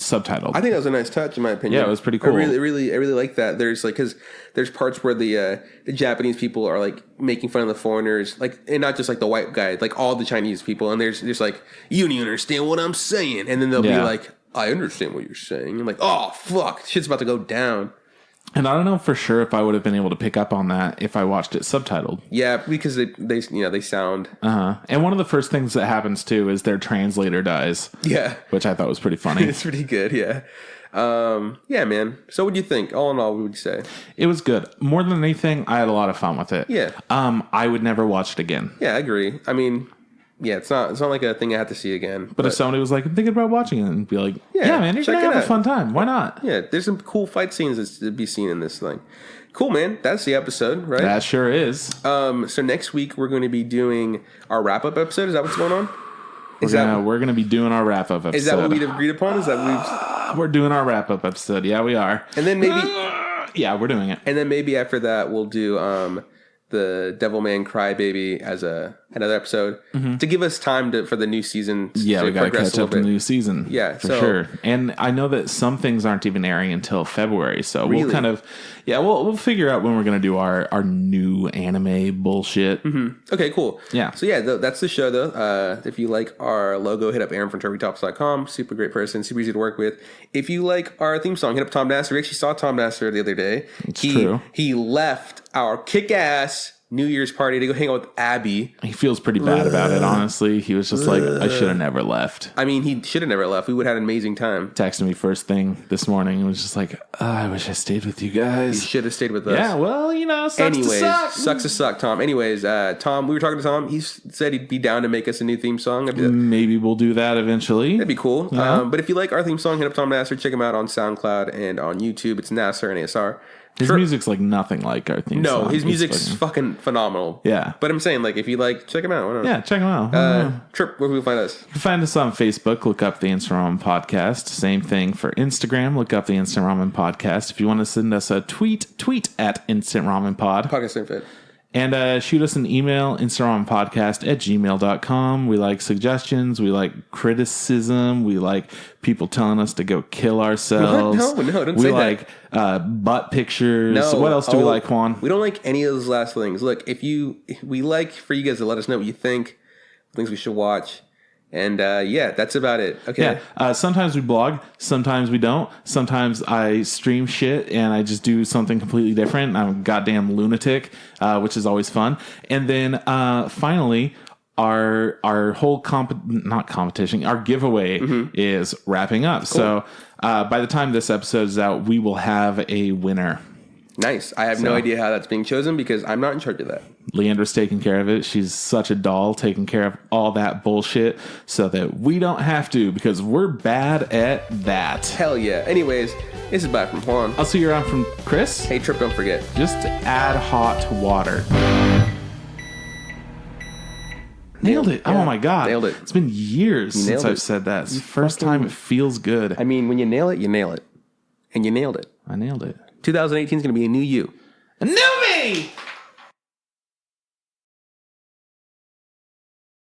B: subtitled.
A: I think that was a nice touch, in my opinion.
B: Yeah, it was pretty cool.
A: I really like that. There's like, because there's parts where the Japanese people are like making fun of the foreigners, like, and not just like the white guy, like all the Chinese people. And there's like, you don't even understand what I'm saying. And then they'll be like, I understand what you're saying. I'm like, oh fuck, shit's about to go down.
B: And I don't know for sure if I would have been able to pick up on that if I watched it subtitled.
A: Yeah, because they sound.
B: And one of the first things that happens too is their translator dies.
A: Yeah,
B: which I thought was pretty funny.
A: It's pretty good. Yeah. Yeah, man. So what do you think? All in all, what would you say?
B: It was good. More than anything, I had a lot of fun with it.
A: Yeah.
B: I would never watch it again.
A: Yeah, I agree. I mean, yeah, it's not like a thing I have to see again.
B: But if somebody was like, thinking about watching it, and be like, yeah man, you're going to have a fun time. Why not?
A: Yeah, there's some cool fight scenes to be seen in this thing. Cool, man. That's the episode, right?
B: That sure is.
A: So next week, we're going to be doing our wrap-up episode. Is that what's going on?
B: We're going to be doing our wrap-up episode.
A: Is that what we've agreed upon? Is that
B: we're doing our wrap-up episode. Yeah, we are.
A: And then maybe...
B: yeah, we're doing it.
A: And then maybe after that, we'll do the Devilman Crybaby as another episode to give us time for the new season.
B: Yeah, we got to catch up to the new season.
A: Yeah,
B: for sure. And I know that some things aren't even airing until February, so
A: really?
B: We'll kind of we'll figure out when we're going to do our new anime bullshit.
A: Mm-hmm. Okay, cool.
B: Yeah.
A: So that's the show though. If you like our logo, hit up Aaron from TurkeyTops.com. Super great person, super easy to work with. If you like our theme song, hit up Tom Nasser. We actually saw Tom Nasser the other day.
B: It's true.
A: He left our kick-ass New Year's party to go hang out with Abby.
B: He feels pretty bad about it, honestly. He was just like, I should have never left.
A: I mean, he should have never left. We would have had an amazing time.
B: Texted me first thing this morning and was just like, I wish I stayed with you guys.
A: You should have stayed with us.
B: Yeah, well, sucks to suck.
A: Sucks to suck, Tom. Anyways, Tom, we were talking to Tom. He said he'd be down to make us a new theme song.
B: Maybe we'll do that eventually.
A: That'd be cool.
B: Yeah.
A: But if you like our theme song, hit up Tom Nasser. Check him out on SoundCloud and on YouTube. It's Nasser and ASR.
B: His music's like nothing like our theme song.
A: No, his music's fucking phenomenal.
B: Yeah.
A: But I'm saying, like, if you like, check him out.
B: Yeah, check him out.
A: Trip, where can we find us?
B: You can find us on Facebook. Look up the Instant Ramen Podcast. Same thing for Instagram. Look up the Instant Ramen Podcast. If you want to send us a tweet at Instant Ramen Pod.
A: Podcast Same Fit.
B: And shoot us an email, instagramenpodcast@gmail.com. We like suggestions. We like criticism. We like people telling us to go kill ourselves.
A: No, don't
B: we
A: say
B: like butt pictures.
A: No.
B: What else do we like, Juan?
A: We don't like any of those last things. Look, we like for you guys to let us know what you think, things we should watch. And that's about it. Okay.
B: Yeah. Sometimes we blog, sometimes we don't. Sometimes I stream shit and I just do something completely different. I'm a goddamn lunatic, which is always fun. And then finally, our whole not competition, our giveaway is wrapping up. Cool. So by the time this episode is out, we will have a winner.
A: Nice. I have no idea how that's being chosen because I'm not in charge of that.
B: Leandra's taking care of it. She's such a doll, taking care of all that bullshit so that we don't have to because we're bad at that.
A: Hell yeah. Anyways, this is bye from Juan.
B: I'll see you around from Chris.
A: Hey, Trip, don't forget.
B: Just add hot water. Nailed it. Yeah. Oh my God.
A: Nailed it.
B: It's been years since I've said that. It's the first time it feels good.
A: I mean, when you nail it, you nail it. And you nailed it.
B: I nailed it.
A: 2018 is going to be a new you.
B: A new me!